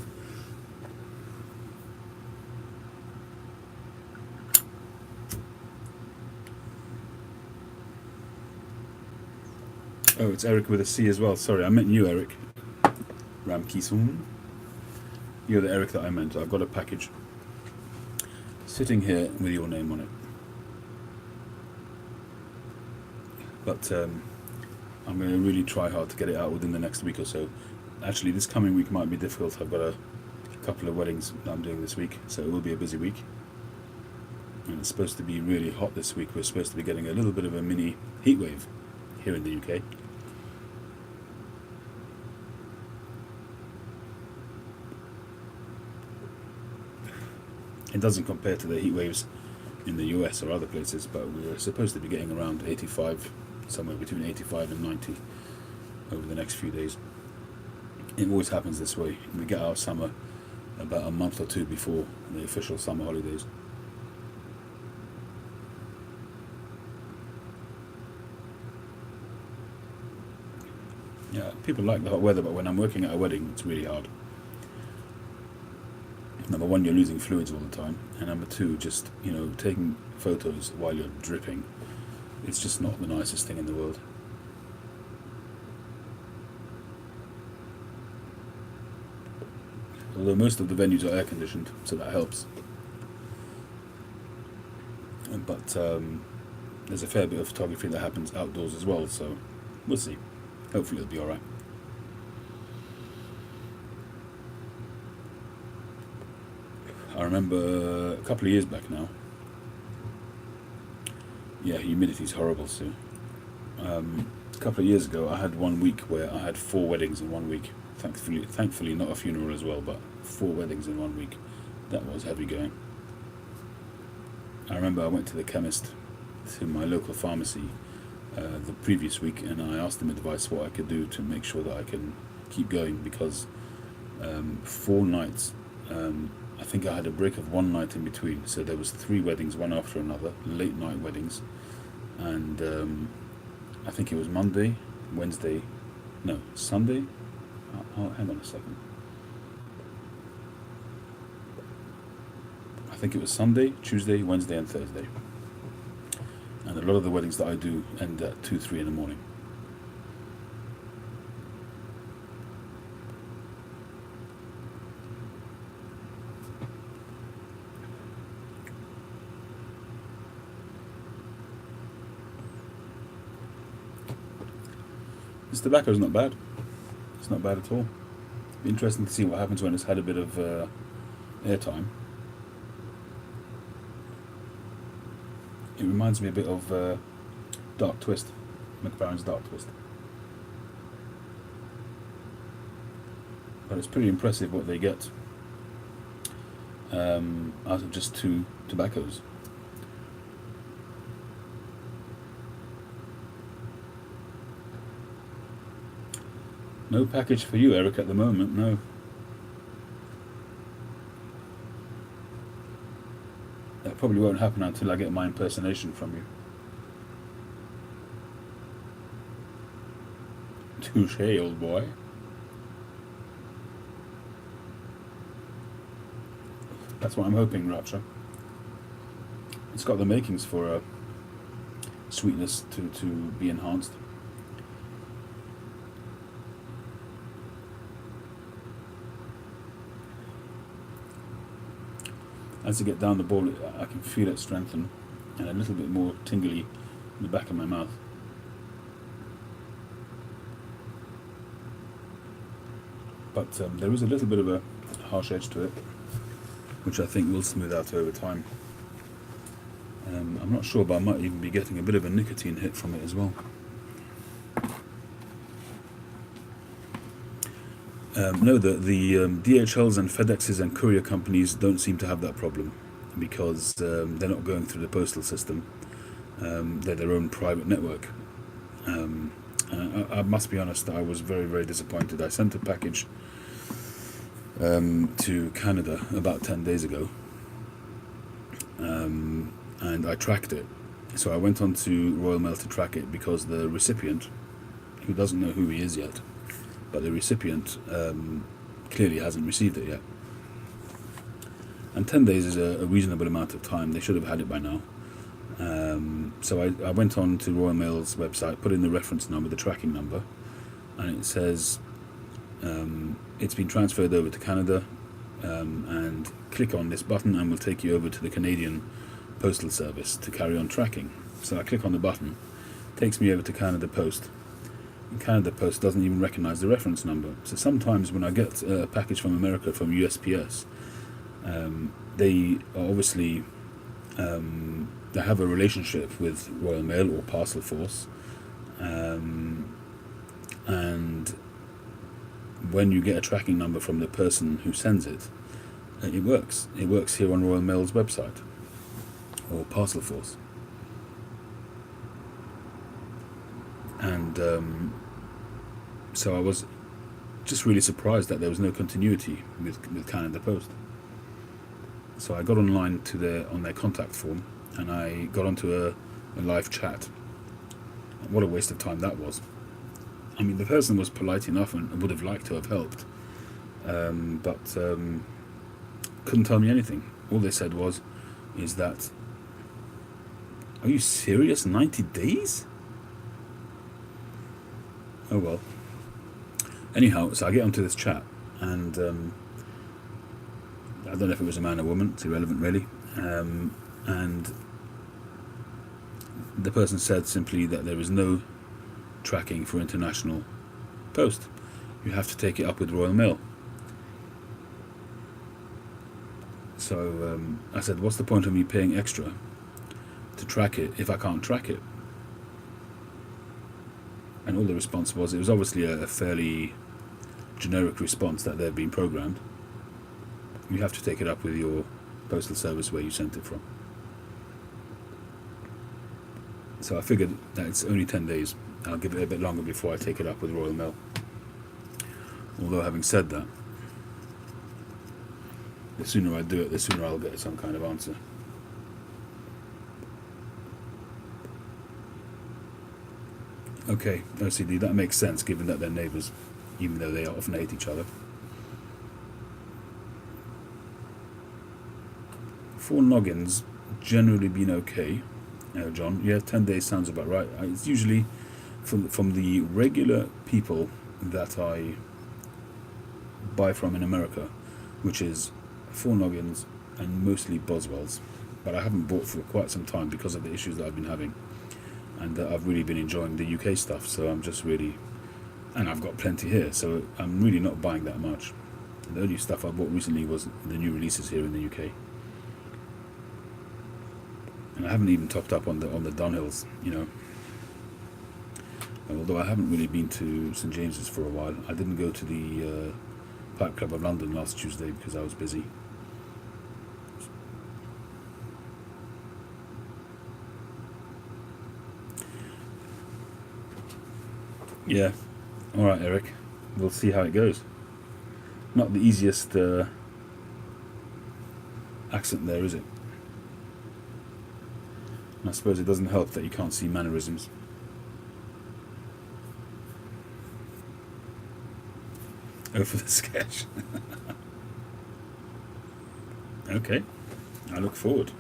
Oh, it's Eric with a C as well. Sorry, I meant you, Eric. Ram Kisun. You're the Eric that I meant. I've got a package. sitting here with your name on it. But I'm going to really try hard to get it out within the next week or so. Actually, this coming week might be difficult. I've got a couple of weddings that I'm doing this week, so it will be a busy week. And it's supposed to be really hot this week. We're supposed to be getting a little bit of a mini heat wave here in the UK. It doesn't compare to the heat waves in the US or other places, but we're supposed to be getting around 85, somewhere between 85 and 90 over the next few days. It always happens this way. We get our summer about a month or two before the official summer holidays. Yeah, people like the hot weather, but when I'm working at a wedding, it's really hard. Number one, you're losing fluids all the time, and number two, just taking photos while you're dripping, it's just not the nicest thing in the world. Although most of the venues are air conditioned, so that helps. But there's a fair bit of photography that happens outdoors as well, so we'll see. Hopefully it'll be alright. I remember a couple of years back now. Yeah, humidity's horrible, so a couple of years ago I had 1 week where I had 4 weddings in 1 week. Thankfully not a funeral as well, but 4 weddings in 1 week. That was heavy going. I remember I went to the chemist, to my local pharmacy, the previous week, and I asked them advice what I could do to make sure that I can keep going, because 4 nights, I think I had a break of 1 night in between, so there was 3 weddings, one after another, late night weddings, and I think it was Sunday. Hang on a second. I think it was Sunday, Tuesday, Wednesday and Thursday. And a lot of the weddings that I do end at 2, 3 in the morning. This tobacco is not bad. It's not bad at all. Be interesting to see what happens when it's had a bit of airtime. It reminds me a bit of Dark Twist, McBaron's Dark Twist. But it's pretty impressive what they get out of just 2 tobaccos. No package for you, Eric, at the moment, no. That probably won't happen until I get my impersonation from you. Touché, old boy. That's what I'm hoping, Rapture. It's got the makings for sweetness to be enhanced. As I get down the bowl, I can feel it strengthen and a little bit more tingly in the back of my mouth. But there is a little bit of a harsh edge to it, which I think will smooth out over time. I'm not sure, but I might even be getting a bit of a nicotine hit from it as well. No, the DHLs and FedExes and courier companies don't seem to have that problem, because they're not going through the postal system. They're their own private network. I must be honest, I was very, very disappointed. I sent a package to Canada about 10 days ago, and I tracked it. So I went on to Royal Mail to track it, because the recipient, who doesn't know who he is yet, but the recipient clearly hasn't received it yet. And 10 days is a reasonable amount of time. They should have had it by now. So I went on to Royal Mail's website, put in the reference number, the tracking number, and it says it's been transferred over to Canada. and click on this button and we'll take you over to the Canadian Postal Service to carry on tracking. So I click on the button, takes me over to Canada Post. And Canada Post doesn't even recognize the reference number. So sometimes when I get a package from America from USPS, they are obviously they have a relationship with Royal Mail or Parcel Force, and when you get a tracking number from the person who sends it, it works. It works here on Royal Mail's website or Parcel Force. And so I was just really surprised that there was no continuity with Canada Post. So I got online to on their contact form, and I got onto a live chat. What a waste of time that was. I mean, the person was polite enough and would have liked to have helped, but couldn't tell me anything. All they said is that, are you serious? 90 days? Oh well. Anyhow, so I get onto this chat, and I don't know if it was a man or woman, it's irrelevant really, and the person said simply that there is no tracking for international post. You have to take it up with Royal Mail. So I said, what's the point of me paying extra to track it if I can't track it? And all the response was, it was obviously a fairly generic response that they've been programmed. You have to take it up with your postal service where you sent it from. So I figured that it's only 10 days. I'll give it a bit longer before I take it up with Royal Mail. Although having said that, the sooner I do it, the sooner I'll get some kind of answer. Okay, OCD, that makes sense given that they're neighbours, even though they often hate each other. 4 noggins generally been okay, John. Yeah, 10 days sounds about right. It's usually from the regular people that I buy from in America, which is 4 noggins and mostly Boswells. But I haven't bought for quite some time because of the issues that I've been having, and I've really been enjoying the UK stuff. So I'm just really, and I've got plenty here, so I'm really not buying that much. The only stuff I bought recently was the new releases here in the UK. And I haven't even topped up on the Dunhills, you know. Although I haven't really been to St James's for a while. I didn't go to the Pipe Club of London last Tuesday because I was busy. Yeah, alright Eric, we'll see how it goes. Not the easiest accent there, is it? And I suppose it doesn't help that you can't see mannerisms. Oh, for the sketch. Okay, I look forward.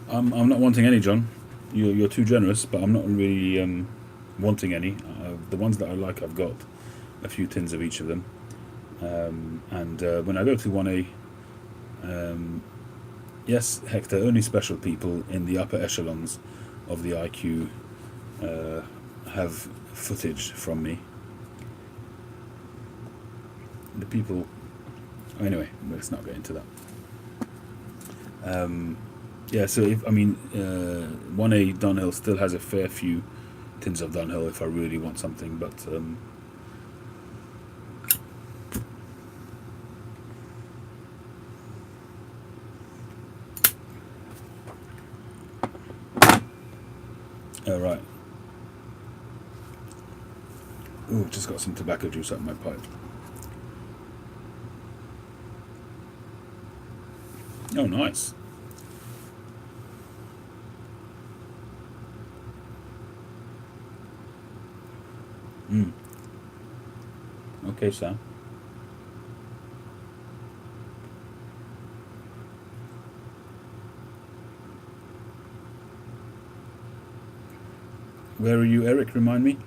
I'm not wanting any, John. You're too generous, but I'm not really wanting any. The ones that I like, I've got a few tins of each of them. And when I go to 1A, yes, Hector, only special people in the upper echelons of the IQ have footage from me. The people... Anyway, let's not get into that. Yeah, so 1A Dunhill still has a fair few tins of Dunhill if I really want something, but right. Ooh, just got some tobacco juice out of my pipe. Oh, nice. Okay, Sam. Where are you, Eric? Remind me.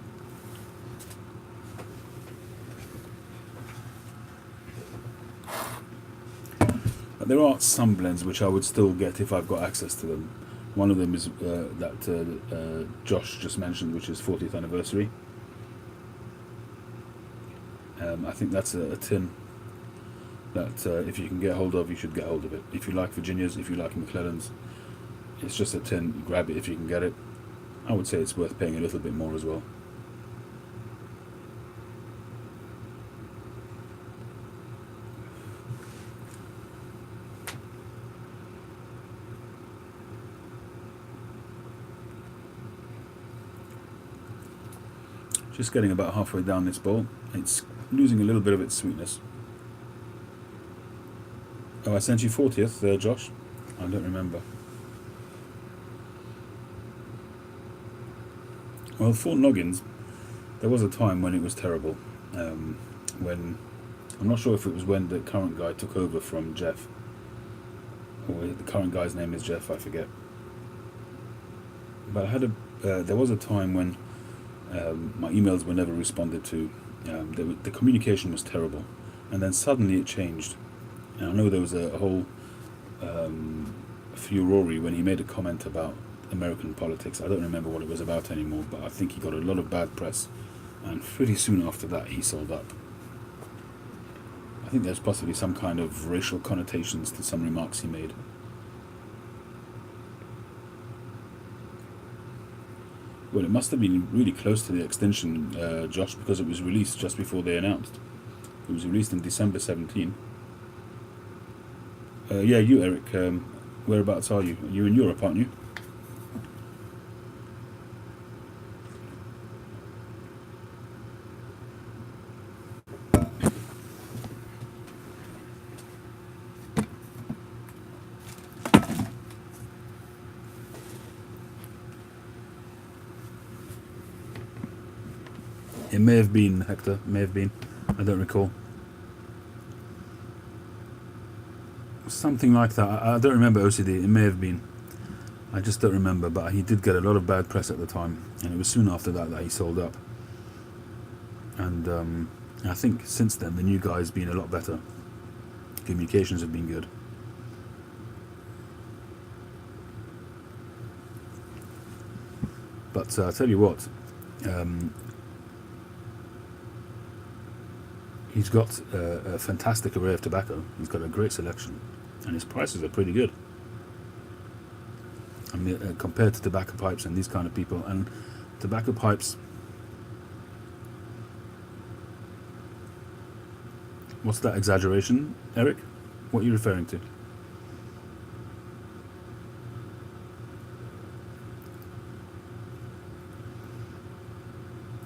But there are some blends which I would still get if I've got access to them. One of them is that Josh just mentioned, which is 40th anniversary. I think that's a tin that if you can get hold of, you should get hold of it. If you like Virginias, if you like McClellans, it's just a tin. Grab it if you can get it. I would say it's worth paying a little bit more as well. Just getting about halfway down this bowl. It's losing a little bit of its sweetness. Oh, I sent you 40th, Josh? I don't remember. Well, Fort Noggins, there was a time when it was terrible. When I'm not sure if it was when the current guy took over from Jeff, or the current guy's name is Jeff, I forget. But I had there was a time when my emails were never responded to. The communication was terrible, and then suddenly it changed. And I know there was a whole furore when he made a comment about American politics. I don't remember what it was about anymore, but I think he got a lot of bad press, and pretty soon after that he sold up. I think there's possibly some kind of racial connotations to some remarks he made. Well, it must have been really close to the extension, Josh, because it was released just before they announced. It was released in December 17. Yeah, you, Eric, whereabouts are you? You're in Europe, aren't you? It may have been, Hector, may have been. I don't recall. Something like that. I don't remember OCD. It may have been. I just don't remember. But he did get a lot of bad press at the time, and it was soon after that that he sold up. And I think since then the new guy's been a lot better. Communications have been good. But I tell you what, he's got a fantastic array of tobacco. He's got a great selection, and his prices are pretty good. I mean, compared to tobacco pipes and these kind of people, and tobacco pipes. What's that exaggeration, Eric? What are you referring to?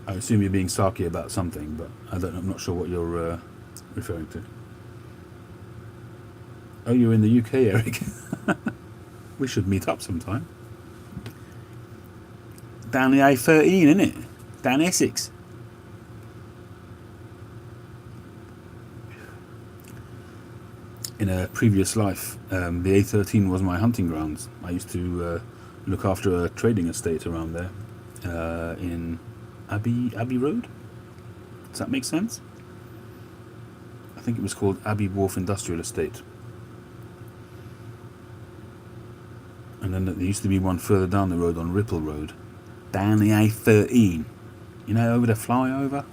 I assume you're being sarky about something, but I'm not sure what you're referring to. Oh, you're in the UK, Eric. We should meet up sometime. Down the A13, innit? Down Essex. In a previous life, the A13 was my hunting grounds. I used to look after a trading estate around there in Abbey Road. Does that make sense? I think it was called Abbey Wharf Industrial Estate. And then there used to be one further down the road on Ripple Road, down the A13. You know, over the flyover?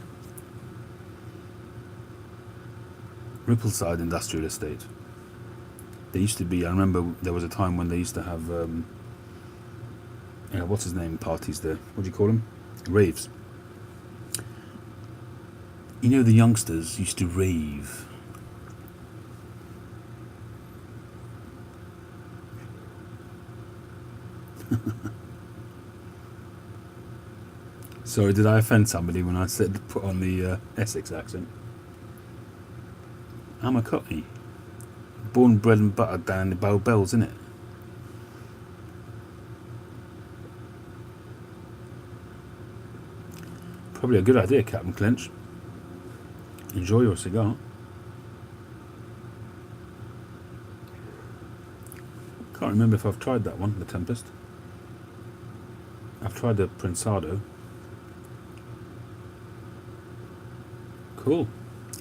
Rippleside Industrial Estate. There used to be, I remember there was a time when they used to have, what's his name, parties there. What do you call them? Raves. You know, the youngsters used to rave. Sorry, did I offend somebody when I said put on the Essex accent? I'm a Cockney. Born, bred and buttered down the Bow Bells, innit? Probably a good idea, Captain Clinch. Enjoy your cigar. Can't remember if I've tried that one, the Tempest. I I've tried the Prensado. Cool.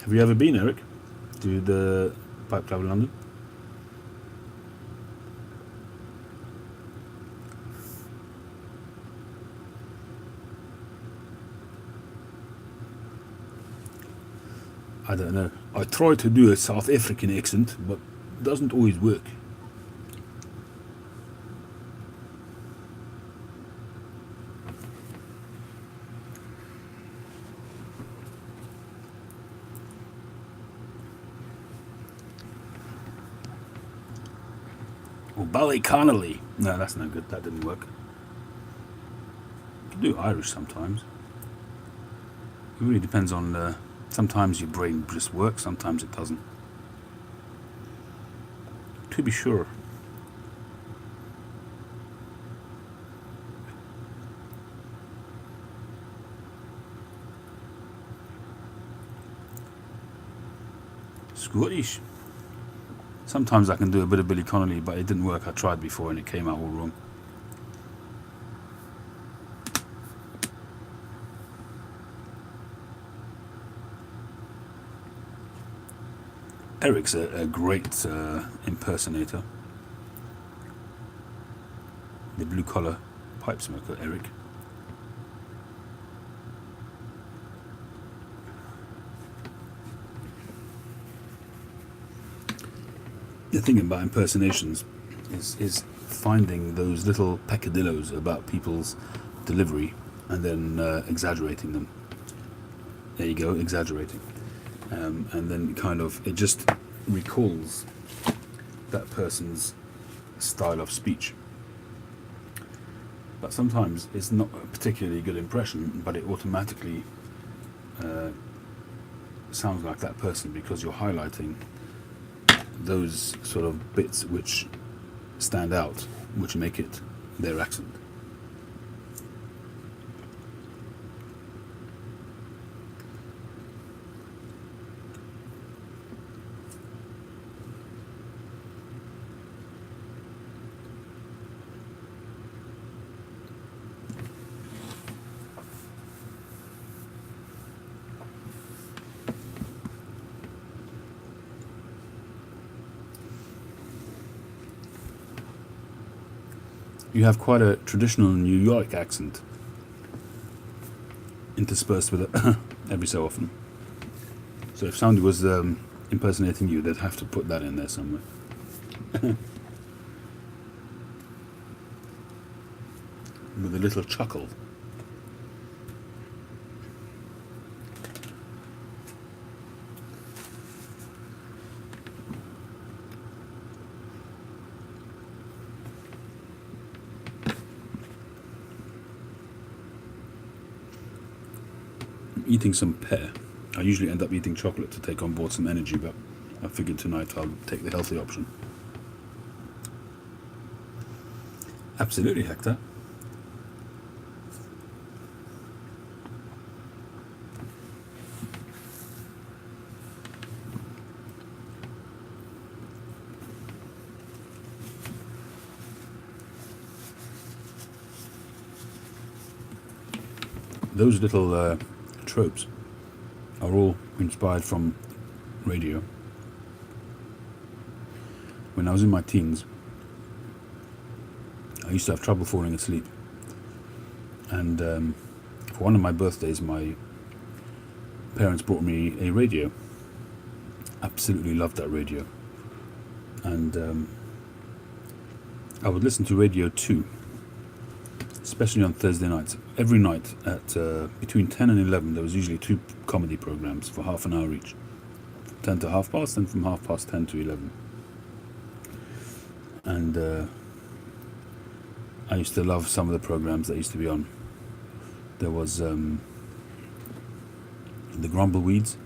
Have you ever been, Eric, to the Pipe Club in London? I don't know. I try to do a South African accent, but it doesn't always work. Or Ballyconnelly. No, that's no good. That didn't work. You can do Irish sometimes. It really depends on... sometimes your brain just works, sometimes it doesn't. To be sure. Scottish. Sometimes I can do a bit of Billy Connolly, but it didn't work. I tried before and it came out all wrong. Eric's a great impersonator. The blue-collar pipe smoker, Eric. The thing about impersonations is finding those little peccadillos about people's delivery and then exaggerating them. There you go, exaggerating. And then kind of, it just recalls that person's style of speech. But sometimes it's not a particularly good impression, but it automatically sounds like that person because you're highlighting those sort of bits which stand out, which make it their accent. You have quite a traditional New York accent, interspersed with it every so often. So if somebody was impersonating you, they'd have to put that in there somewhere. With a little chuckle. Eating some pear. I usually end up eating chocolate to take on board some energy, but I figured tonight I'll take the healthy option. Absolutely, Hector. Those little tropes are all inspired from radio. When I was in my teens, I used to have trouble falling asleep, and for one of my birthdays my parents bought me a radio. Absolutely loved that radio, and I would listen to Radio 2, especially on Thursday nights. Every night at between 10 and 11 there was usually 2 comedy programs for half an hour each. 10 to half past, and from half past 10 to 11. And I used to love some of the programs that used to be on. There was the Grumbleweeds,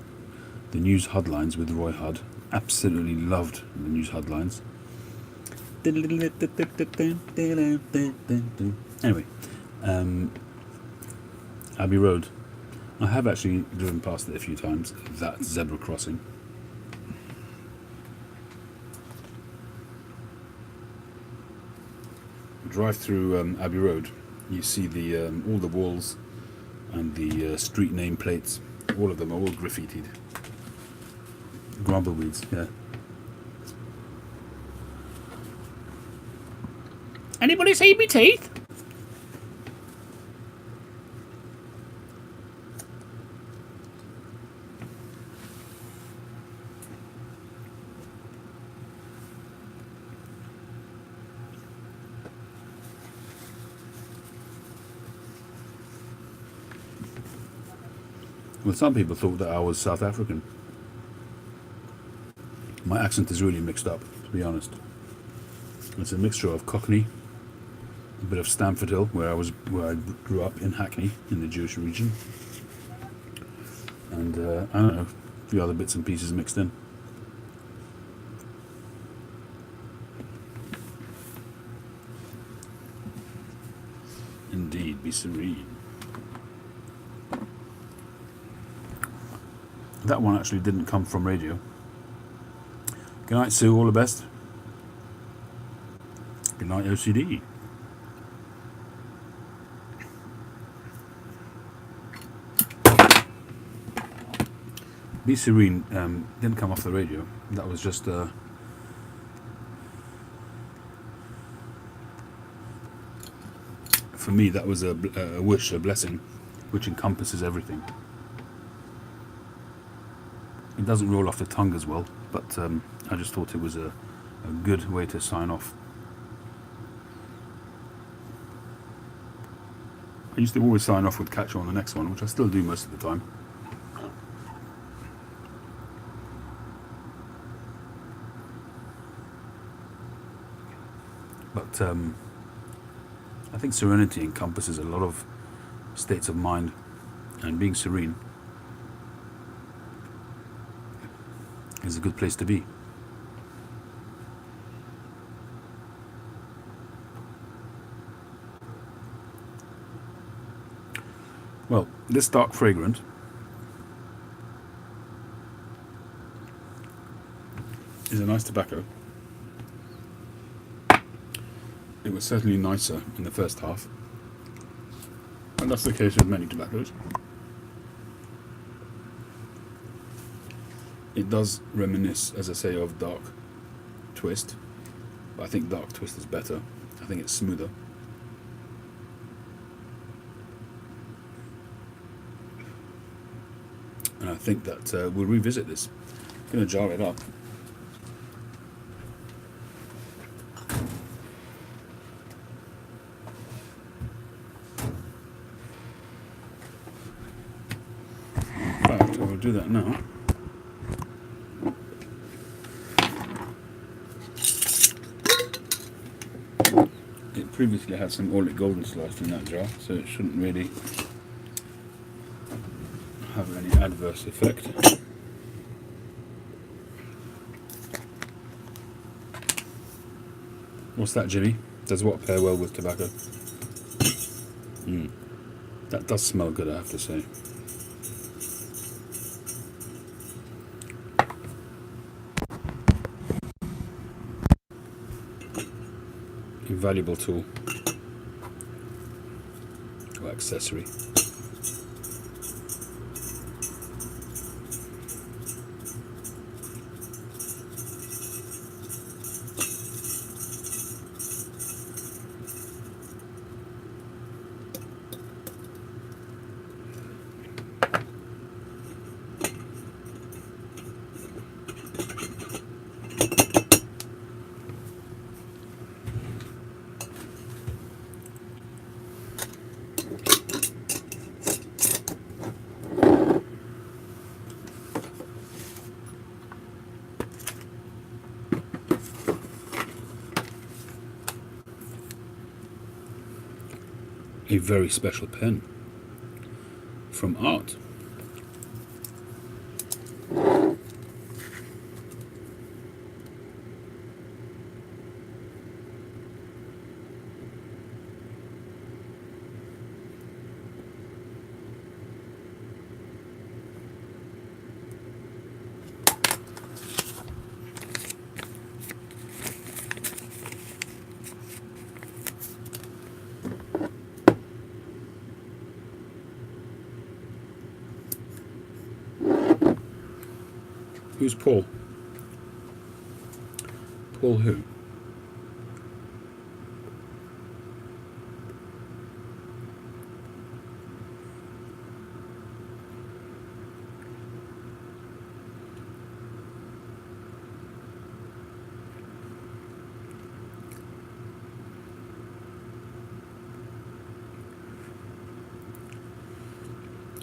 the News Headlines with Roy Hudd. Absolutely loved the News Headlines. Anyway, Abbey Road. I have actually driven past it a few times, that zebra crossing. Drive through Abbey Road, You see the all the walls and the street name plates. All of them are all graffitied. Grumbleweeds, yeah. Anybody see me teeth? Well, some people thought that I was South African. My accent is really mixed up, to be honest. It's a mixture of Cockney, a bit of Stamford Hill, where I grew up in Hackney, in the Jewish region, and I don't know, a few other bits and pieces mixed in. Indeed, be serene. That one actually didn't come from radio. Good night, Sue. All the best. Good night, OCD. Be Serene didn't come off the radio. That was just for me, that was a wish, a blessing, which encompasses everything. It doesn't roll off the tongue as well, but I just thought it was a good way to sign off. I used to always sign off with catch you on the next one, which I still do most of the time. But I think serenity encompasses a lot of states of mind, and being serene is a good place to be. Well, this dark fragrant is a nice tobacco. It was certainly nicer in the first half, and that's the case with many tobaccos. It does reminisce, as I say, of Dark Twist, but I think Dark Twist is better. I think it's smoother. And I think that we'll revisit this. I'm going to jar it up. In fact, I will do that now. It previously had some Orlik Golden sliced in that jar, so it shouldn't really have any adverse effect. What's that, Jimmy? Does what pair well with tobacco? That does smell good, I have to say. Invaluable tool or accessory. A very special pen from Art. Who's Paul? Paul who?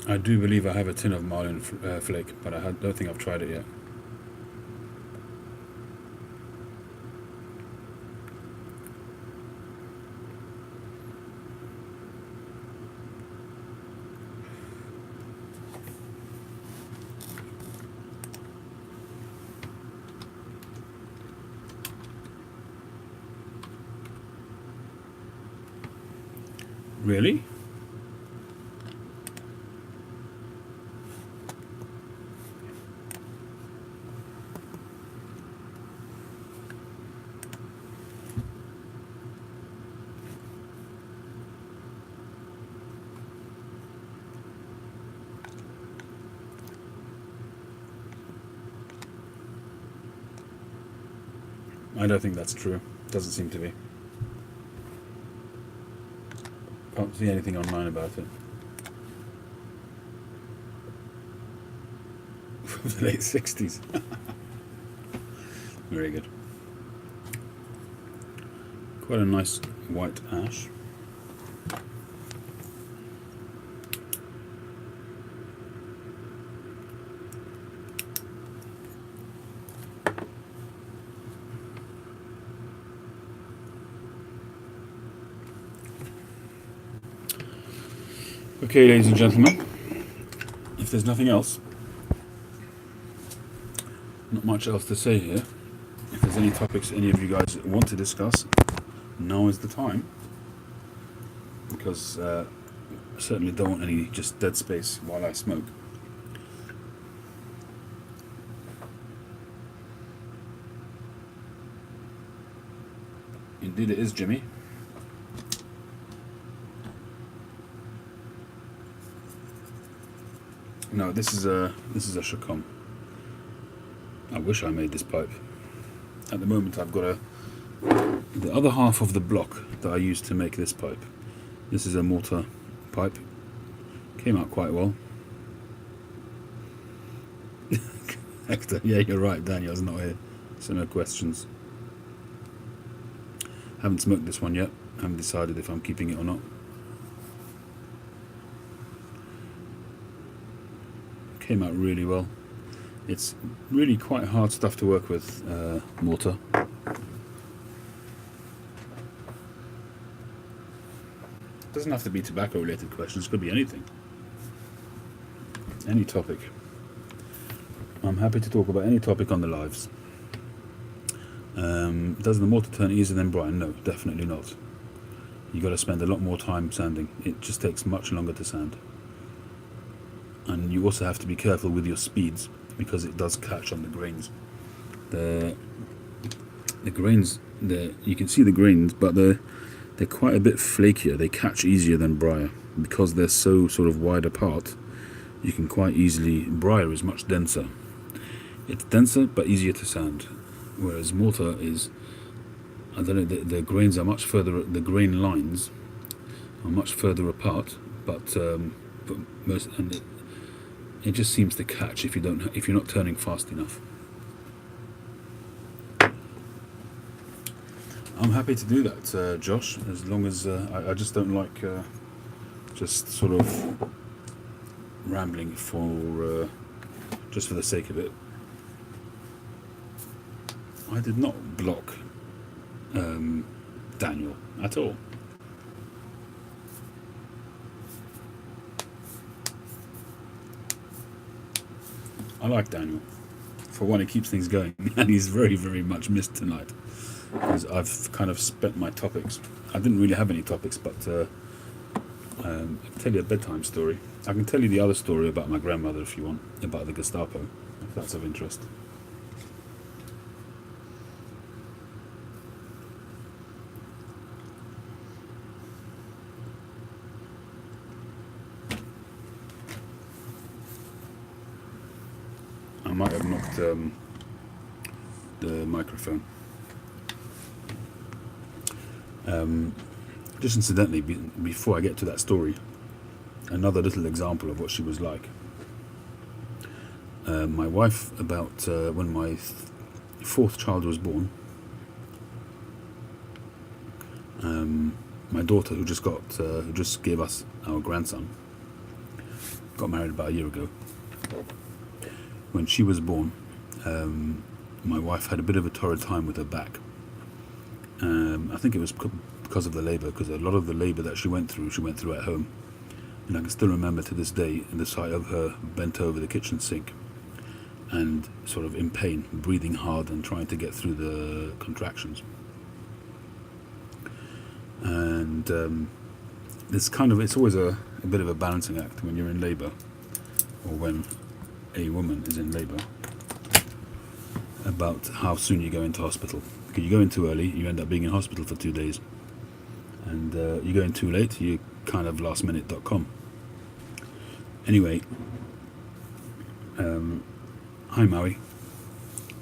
I do believe I have a tin of Marlin flake, but I don't think I've tried it yet. Really? I don't think that's true. Doesn't seem to be. Can't see anything online about it. From the late 60s. Very good. Quite a nice white ash. Okay, ladies and gentlemen, if there's nothing else, not much else to say here. If there's any topics any of you guys want to discuss, now is the time. Because I certainly don't want any just dead space while I smoke. Indeed it is, Jimmy. No, this is a Chacon. I wish I made this pipe. At the moment I've got the other half of the block that I used to make this pipe. This is a mortar pipe. Came out quite well. Hector, yeah, you're right, Daniel's not here, so no questions. Haven't smoked this one yet. Haven't decided if I'm keeping it or not. Came out really well. It's really quite hard stuff to work with, mortar. Doesn't have to be tobacco related questions, could be anything. Any topic. I'm happy to talk about any topic on the lives. Does the mortar turn easier than brine? No, definitely not. You got to spend a lot more time sanding. It just takes much longer to sand. And you also have to be careful with your speeds because it does catch on the grains. The grains, you can see the grains, but they're quite a bit flakier. They catch easier than briar because they're so sort of wide apart. You can quite easily. Briar is much denser. It's denser but easier to sand, whereas mortar is. I don't know. The grains are much further. The grain lines are much further apart, but most and it just seems to catch if you're not turning fast enough. I'm happy to do that, Josh, as long as I just don't like just sort of rambling for just for the sake of it. I did not block Daniel at all. I like Daniel. For one, he keeps things going, and he's very, very much missed tonight. Because I've kind of spent my topics. I didn't really have any topics, but I can tell you a bedtime story. I can tell you the other story about my grandmother if you want, about the Gestapo, if that's of interest. I might have knocked the microphone. Just incidentally, before I get to that story, another little example of what she was like. My wife, about when my fourth child was born, my daughter, who just gave us our grandson, got married about a year ago. When she was born, my wife had a bit of a torrid time with her back. I think it was because of the labour, because a lot of the labour that she went through at home. And I can still remember to this day the sight of her bent over the kitchen sink and sort of in pain, breathing hard and trying to get through the contractions. And it's always a bit of a balancing act when you're in labour, or when a woman is in labour, about how soon you go into hospital. Because you go in too early, you end up being in hospital for 2 days. And you go in too late, you kind of lastminute.com. Anyway, hi Maui.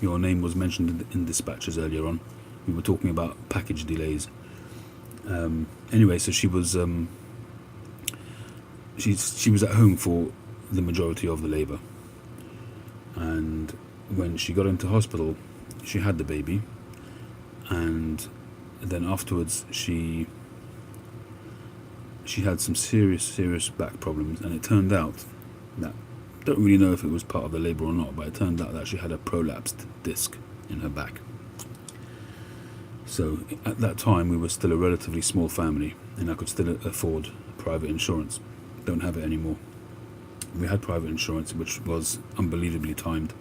Your name was mentioned in dispatches earlier on. We were talking about package delays. Anyway, so she was she was at home for the majority of the labour, and when she got into hospital, she had the baby, and then afterwards she had some serious back problems, and it turned out that, don't really know if it was part of the labour or not, but it turned out that she had a prolapsed disc in her back. So at that time we were still a relatively small family, and I could still afford private insurance. Don't have it anymore. We had private insurance, which was unbelievably timed.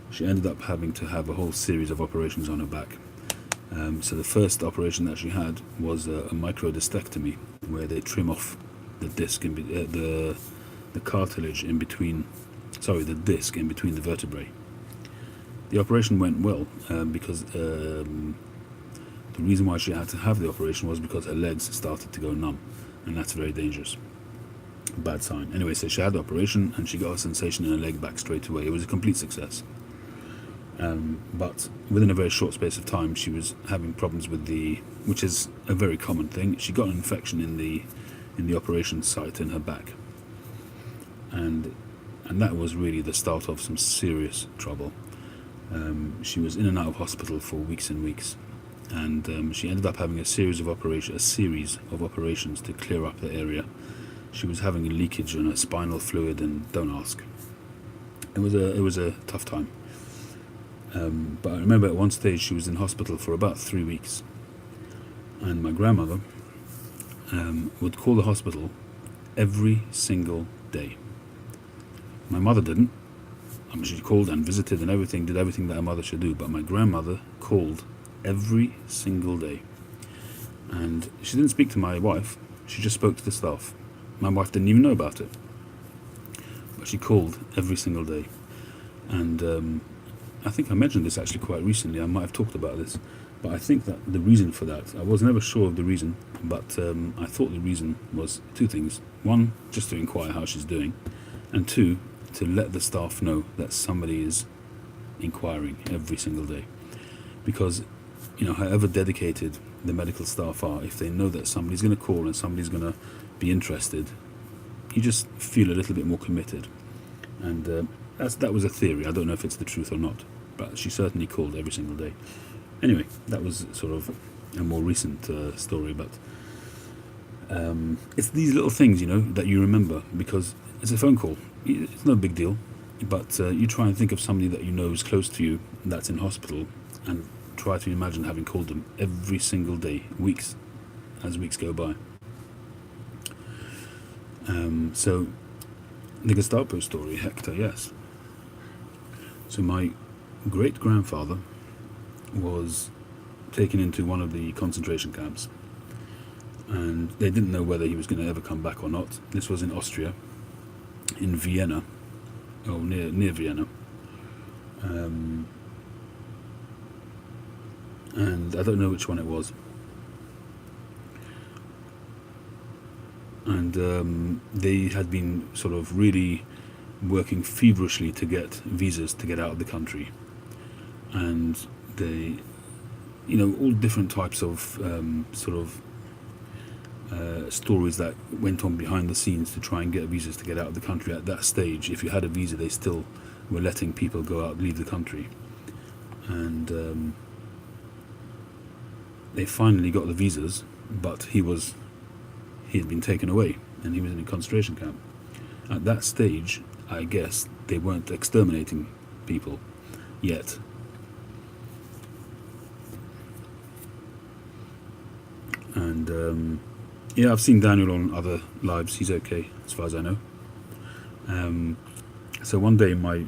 She ended up having to have a whole series of operations on her back. So the first operation that she had was a microdiscectomy, where they trim off the disc, the cartilage in between, the disc in between the vertebrae. The operation went well because the reason why she had to have the operation was because her legs started to go numb, and that's very dangerous. Bad sign. Anyway, so she had the operation and she got a sensation in her leg back straight away. It was a complete success. But within a very short space of time, she was having problems with which is a very common thing. She got an infection in the operation site in her back, and that was really the start of some serious trouble. She was in and out of hospital for weeks and weeks, and she ended up having a series of operations to clear up the area. She was having a leakage in her spinal fluid, and don't ask. It was a tough time. But I remember at one stage she was in hospital for about 3 weeks, and my grandmother would call the hospital every single day. My mother didn't. She called and visited and did everything that a mother should do, but my grandmother called every single day. And she didn't speak to my wife, she just spoke to the staff. My wife didn't even know about it, but she called every single day. And I think I mentioned this actually quite recently. I might have talked about this, but I think that the reason for that, I was never sure of the reason, but I thought the reason was two things. One, just to inquire how she's doing, and two, to let the staff know that somebody is inquiring every single day. Because, however dedicated the medical staff are, if they know that somebody's going to call and somebody's going to be interested, you just feel a little bit more committed. And that was a theory. I don't know if it's the truth or not, but she certainly called every single day. Anyway, that was sort of a more recent story, but it's these little things, that you remember, because it's a phone call. It's no big deal, but you try and think of somebody that you know is close to you that's in hospital, and try to imagine having called them every single day, as weeks go by. So the Gestapo story, Hector, yes. So my great-grandfather was taken into one of the concentration camps, and they didn't know whether he was going to ever come back or not. This was in Austria, in Vienna, near Vienna. And I don't know which one it was. And they had been sort of really working feverishly to get visas to get out of the country, and they, all different types of stories that went on behind the scenes to try and get visas to get out of the country. At that stage, if you had a visa, they still were letting people go out, leave the country, and they finally got the visas, but he had been taken away and he was in a concentration camp. At that stage, I guess they weren't exterminating people yet. And I've seen Daniel on other lives. He's okay, as far as I know. So one day, my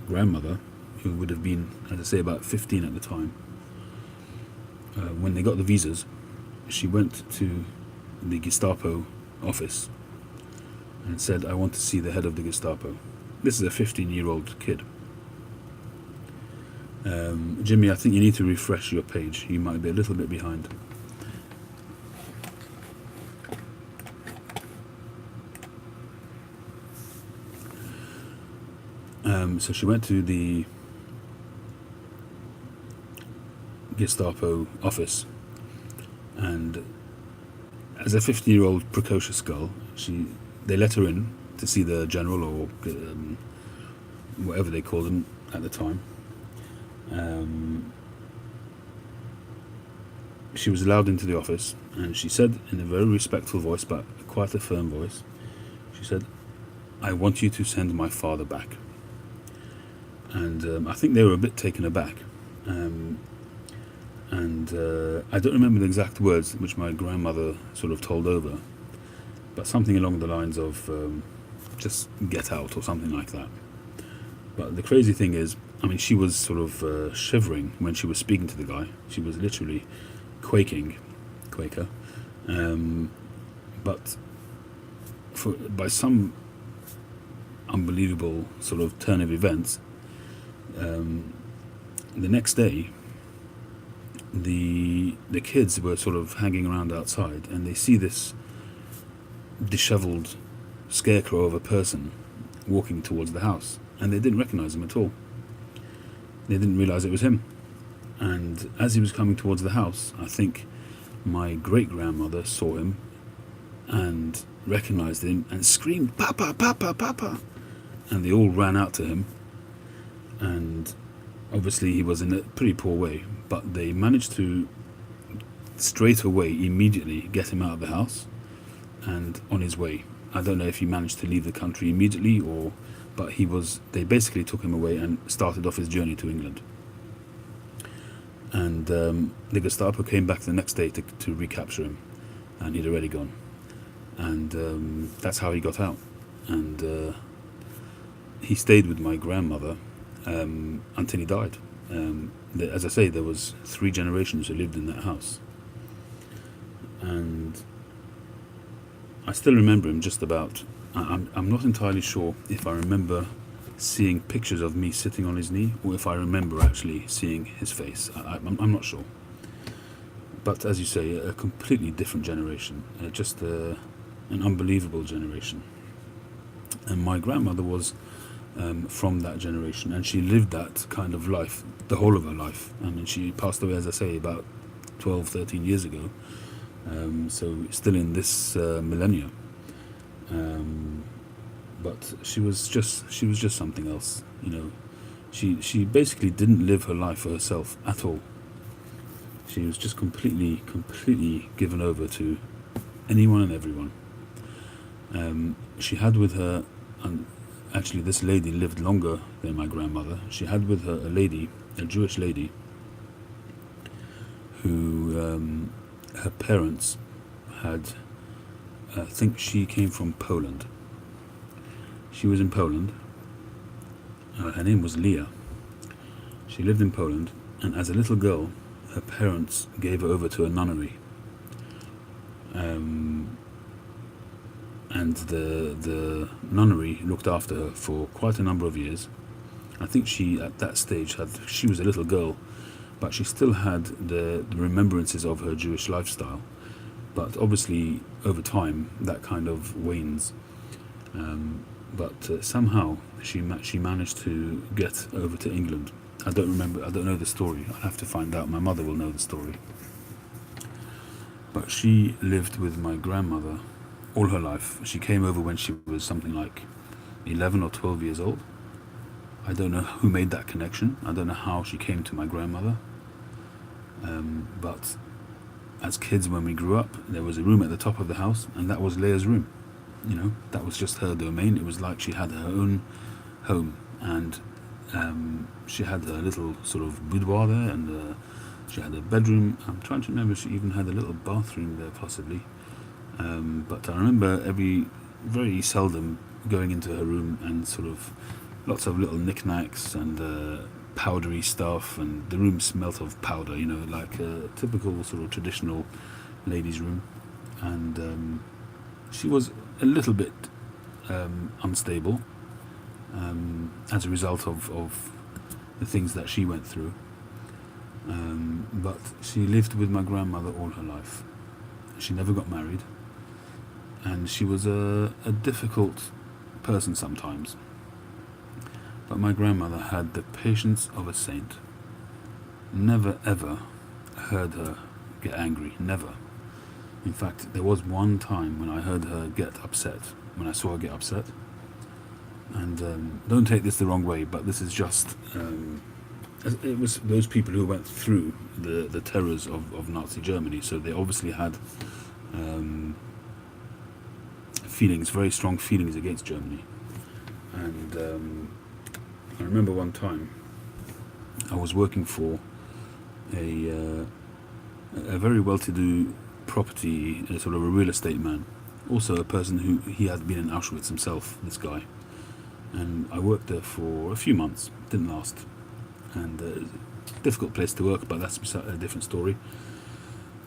grandmother, who would have been, as I say, about 15 at the time, when they got the visas, she went to the Gestapo office and said, "I want to see the head of the Gestapo." This is a 15-year-old kid. Jimmy, I think you need to refresh your page. You might be a little bit behind. So she went to the Gestapo office, and as a 15-year-old precocious girl, they let her in to see the general, or whatever they called him at the time. She was allowed into the office, and she said in a very respectful voice, but quite a firm voice, she said, "I want you to send my father back." And I think they were a bit taken aback. I don't remember the exact words which my grandmother sort of told over, but something along the lines of just get out or something like that. But the crazy thing is, she was sort of shivering when she was speaking to the guy. She was literally quaker. But by some unbelievable sort of turn of events, the next day, the kids were sort of hanging around outside, and they see this dishevelled scarecrow of a person walking towards the house, and they didn't recognise him at all. They didn't realise it was him. And as he was coming towards the house, I think my great-grandmother saw him and recognised him and screamed, "Papa, Papa, Papa!" And they all ran out to him. And obviously he was in a pretty poor way, but they managed to straight away, immediately, get him out of the house and on his way. I don't know if he managed to leave the country immediately, but they basically took him away and started off his journey to England. And the Gestapo came back the next day to recapture him, and he'd already gone. And that's how he got out. And he stayed with my grandmother until he died. As I say, there was 3 generations who lived in that house, and I still remember him just about. I'm not entirely sure if I remember seeing pictures of me sitting on his knee, or if I remember actually seeing his face. I'm not sure. But as you say, a completely different generation, just an unbelievable generation. And my grandmother was from that generation, and she lived that kind of life the whole of her life. She passed away, as I say, about 12, 13 years ago, so still in this millennia. But she was just something else. She basically didn't live her life for herself at all. She was just completely given over to anyone and everyone. She had with her, and actually this lady lived longer than my grandmother. She had with her a Jewish lady, who her parents had, I think she came from Poland. She was in Poland. Her name was Leah. She lived in Poland, and as a little girl, her parents gave her over to a nunnery. And the nunnery looked after her for quite a number of years. I think she, at that stage, she was a little girl, but she still had the remembrances of her Jewish lifestyle. But obviously, over time, that kind of wanes. but somehow she managed to get over to England. I don't know the story. I'll have to find out. My mother will know the story. But she lived with my grandmother all her life. She came over when she was something like 11 or 12 years old. I don't know who made that connection. I don't know how she came to my grandmother. But as kids, when we grew up, there was a room at the top of the house, and that was Leia's room. That was just her domain. It was like she had her own home, and she had a little sort of boudoir there, and she had a bedroom. I'm trying to remember if she even had a little bathroom there, possibly. But I remember very seldom going into her room, and sort of lots of little knickknacks and powdery stuff, and the room smelt of powder, like a typical sort of traditional ladies' room. And she was a little bit unstable as a result of the things that she went through. But she lived with my grandmother all her life. She never got married, and she was a difficult person sometimes. But my grandmother had the patience of a saint. Never ever heard her get angry, never. In fact, there was one time when I heard her get upset, when I saw her get upset. And don't take this the wrong way, but this is just... it was those people who went through the terrors of Nazi Germany, so they obviously had very strong feelings against Germany. And I remember one time I was working for a very well-to-do property, sort of a real estate man, also a person he had been in Auschwitz himself, this guy. And I worked there for a few months, didn't last. And difficult place to work, but that's a different story.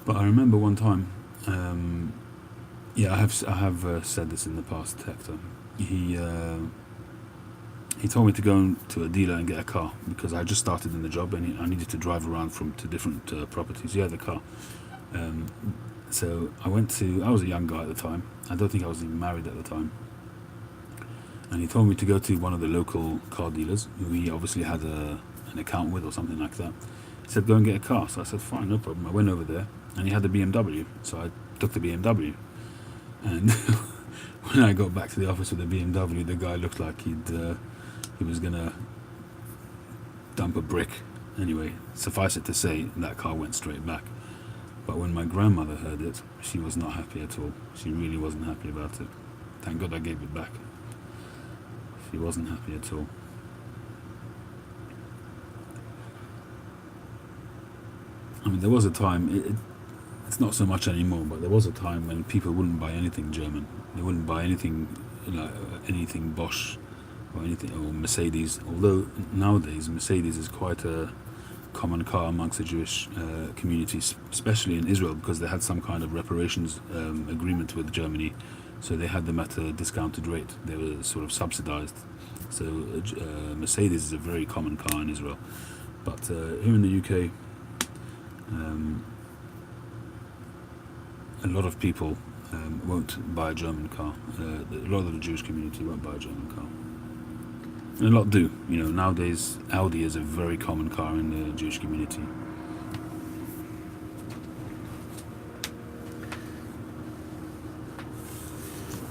But I remember one time, I have said this in the past, Hector. He told me to go to a dealer and get a car, because I just started in the job and I needed to drive around to different properties. He had the car. So I was a young guy at the time. I don't think I was even married at the time. And he told me to go to one of the local car dealers, who he obviously had an account with or something like that. He said, go and get a car. So I said, fine, no problem. I went over there, and he had the BMW. So I took the BMW. And when I got back to the office with the BMW, the guy looked like he was going to dump a brick. Anyway, suffice it to say, that car went straight back. But when my grandmother heard it, she was not happy at all. She really wasn't happy about it. Thank God I gave it back. She wasn't happy at all. I mean, there was a time, it's not so much anymore, but there was a time when people wouldn't buy anything German. They wouldn't buy anything like anything Bosch or anything, or Mercedes. Although nowadays Mercedes is quite a common car amongst the Jewish community, especially in Israel, because they had some kind of reparations agreement with Germany, so they had them at a discounted rate. They were sort of subsidized. So Mercedes is a very common car in Israel. But here in the UK, a lot of people won't buy a German car. A lot of the Jewish community won't buy a German car. And a lot do. Nowadays Audi is a very common car in the Jewish community.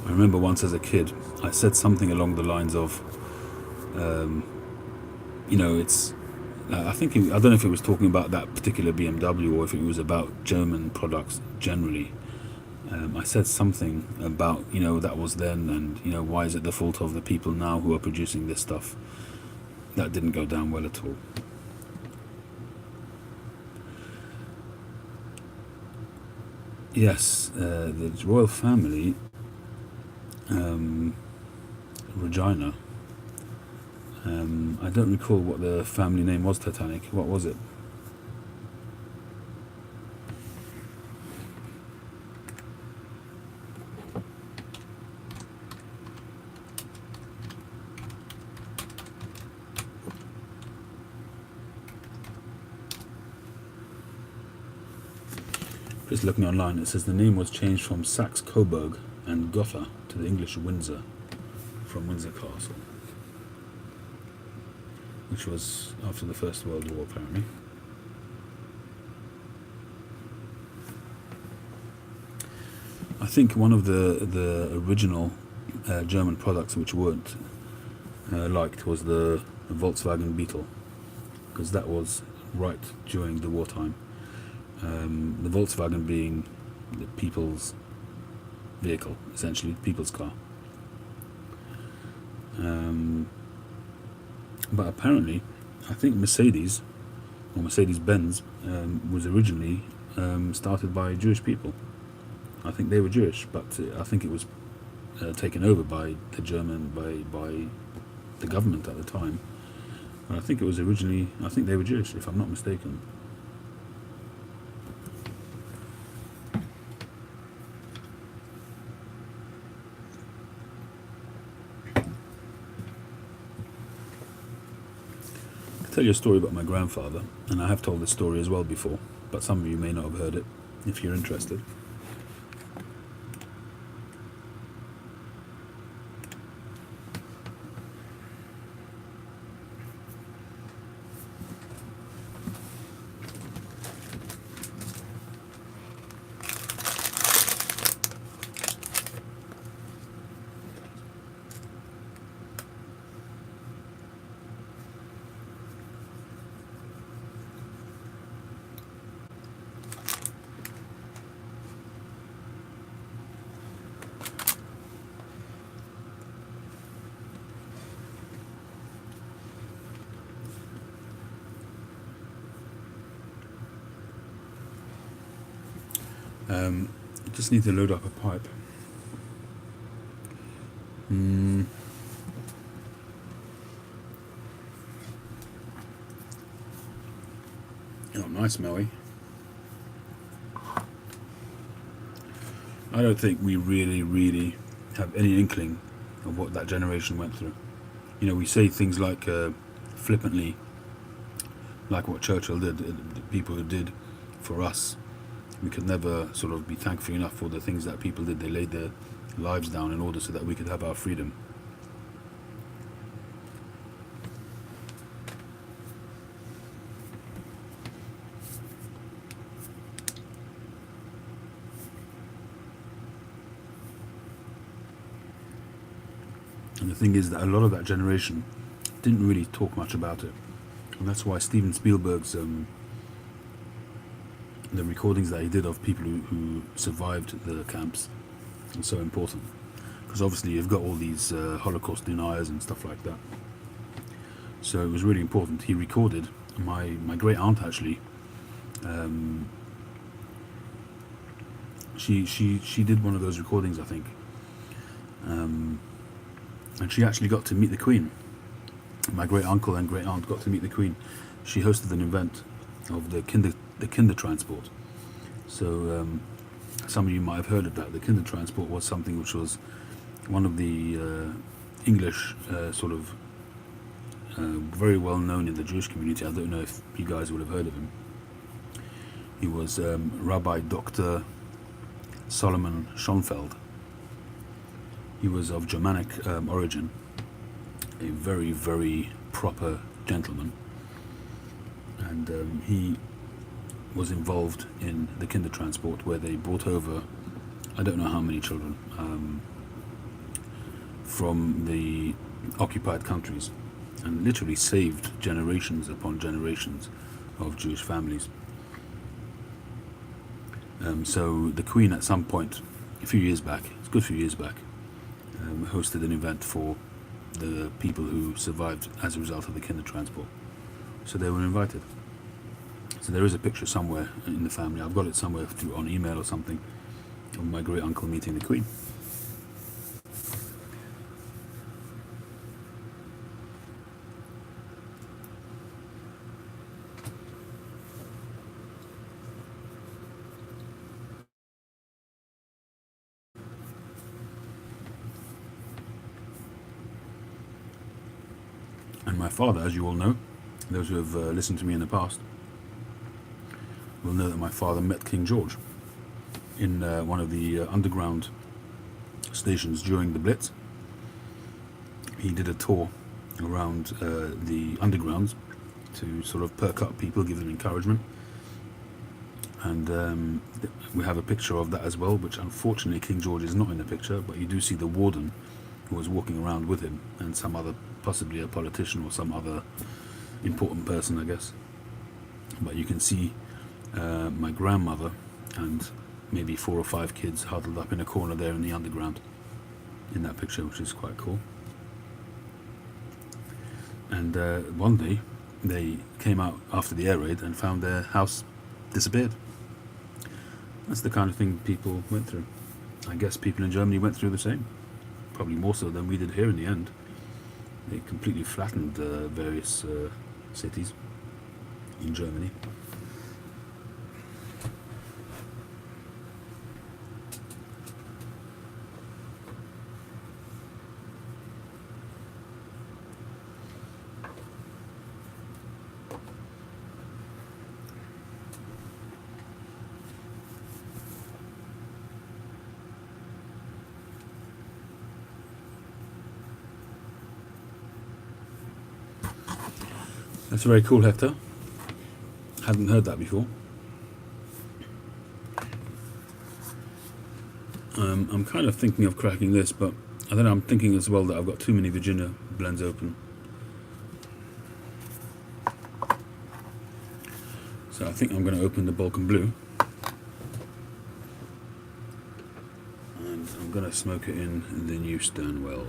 I remember once as a kid, I said something along the lines of, it's... I don't know if it was talking about that particular BMW or if it was about German products generally. I said something about, that was then, and, why is it the fault of the people now who are producing this stuff? That didn't go down well at all. Yes, the royal family, Regina, I don't recall what the family name was, Titanic. What was it? Just looking online, it says the name was changed from Saxe-Coburg and Gotha to the English Windsor. from Windsor Castle, which was after the First World War, apparently. I think one of the original German products which weren't liked was the Volkswagen Beetle, because that was right during the wartime. The Volkswagen being the people's vehicle, essentially, people's car. But apparently, I think Mercedes, or Mercedes-Benz, was originally started by Jewish people. I think they were Jewish, but I think it was taken over by the government at the time. And I think it was originally, I think they were Jewish, if I'm not mistaken. I'll tell you a story about my grandfather, and I have told this story as well before, but some of you may not have heard it, if you're interested. Just need to load up a pipe. Oh, nice, smelly. I don't think we really have any inkling of what that generation went through. You know, we say things like flippantly, like what Churchill did, the people who did for us. We could never sort of be thankful enough for the things that people did. They laid their lives down in order so that we could have our freedom. And the thing is that a lot of that generation didn't really talk much about it. And that's why Steven Spielberg's the recordings that he did of people who survived the camps are so important, because obviously you've got all these Holocaust deniers and stuff like that. So it was really important. He recorded my great aunt actually. She did one of those recordings, I think, and she actually got to meet the Queen. My great uncle and great aunt got to meet the Queen. She hosted an event of the Kindertransport. So some of you might have heard of that. The Kindertransport was something which was one of the English sort of very well known in the Jewish community. I don't know if you guys would have heard of him. He was Rabbi Dr. Solomon Schonfeld. He was of Germanic origin, a very, very proper gentleman, and he was involved in the Kindertransport, where they brought over, I don't know how many children, from the occupied countries, and literally saved generations upon generations of Jewish families. So the Queen at some point, a few years back, it's a good few years back, hosted an event for the people who survived as a result of the Kindertransport. So they were invited. So there is a picture somewhere in the family. I've got it somewhere on email or something of my great uncle meeting the Queen. And my father, as you all know, those who have listened to me in the past, will know that my father met King George in one of the underground stations during the Blitz. he did a tour around the underground to sort of perk up people, give them encouragement. And we have a picture of that as well, which unfortunately King George is not in the picture, but you do see the warden who was walking around with him, and some other, possibly a politician or some other important person, I guess. But you can see my grandmother and maybe 4 or 5 kids huddled up in a corner there in the underground in that picture, which is quite cool. And one day they came out after the air raid and found their house disappeared. That's the kind of thing people went through. I guess people in Germany went through the same, probably more so than we did here in the end. They completely flattened various cities in Germany. That's very cool, Hector. Hadn't heard that before. I'm kind of thinking of cracking this, but I don't know, I'm thinking as well that I've got too many Virginia blends open. So I think I'm going to open the Balkan Blue. And I'm going to smoke it in the new Sternwell.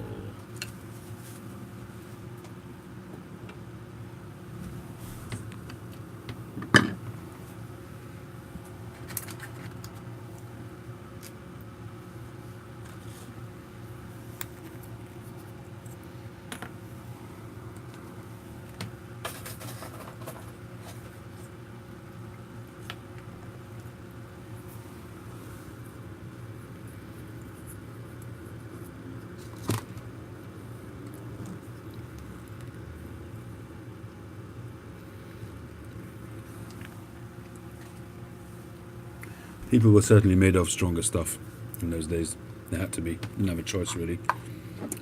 People were certainly made of stronger stuff in those days. They had to be. Didn't have a choice, really.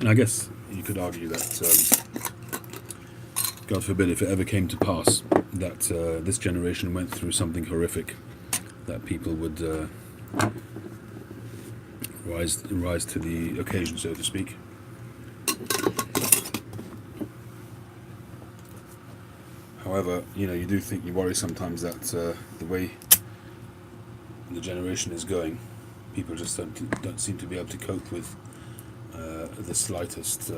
And I guess you could argue that, God forbid, if it ever came to pass, that this generation went through something horrific, that people would rise to the occasion, so to speak. However, you do think, you worry sometimes that the way the generation is going, people just don't seem to be able to cope with the slightest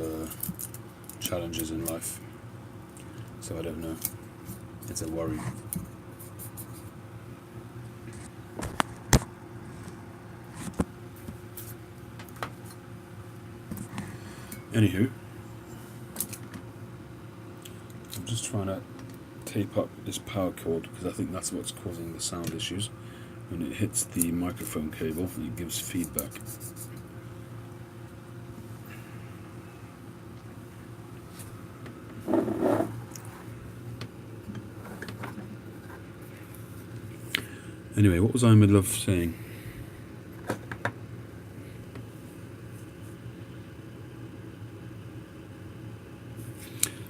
challenges in life. So I don't know. It's a worry. Anywho, I'm just trying to tape up this power cord because I think that's what's causing the sound issues. When it hits the microphone cable, it gives feedback. Anyway, what was I in the middle of saying?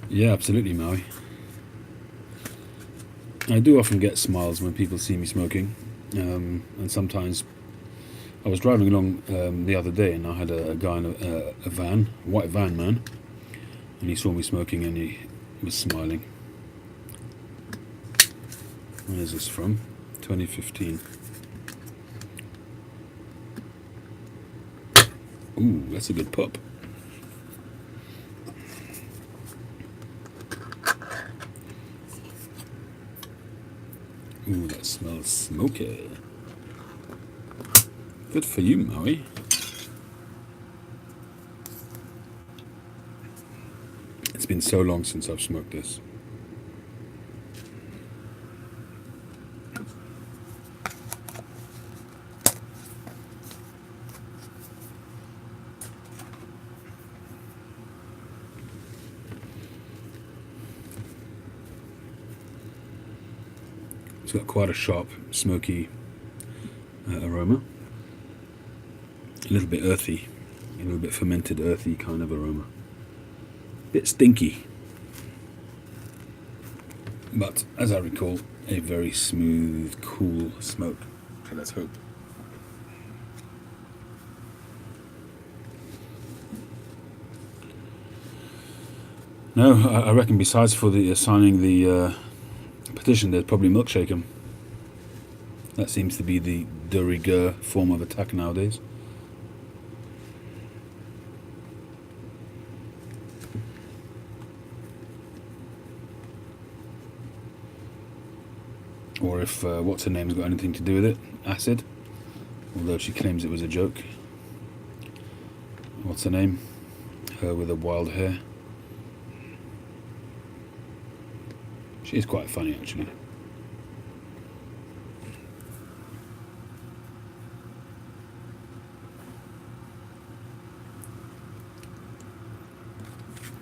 Yeah, absolutely, Maui. I do often get smiles when people see me smoking. And sometimes I was driving along the other day, and I had a guy in a van, a white van man, and he saw me smoking and he was smiling. Where is this from? 2015. Ooh, that's a good pop. Ooh, that smells smoky. Good for you, Maui. It's been so long since I've smoked this. It's got quite a sharp, smoky aroma. A little bit earthy, a little bit fermented, earthy kind of aroma. Bit stinky, but as I recall, a very smooth, cool smoke. So let's hope. No, I reckon besides for the signing the petition, they'd probably milkshake him. That seems to be the de rigueur form of attack nowadays. Or if what's her name's got anything to do with it, acid. Although she claims it was a joke. What's her name? Her with the wild hair. She is quite funny, actually.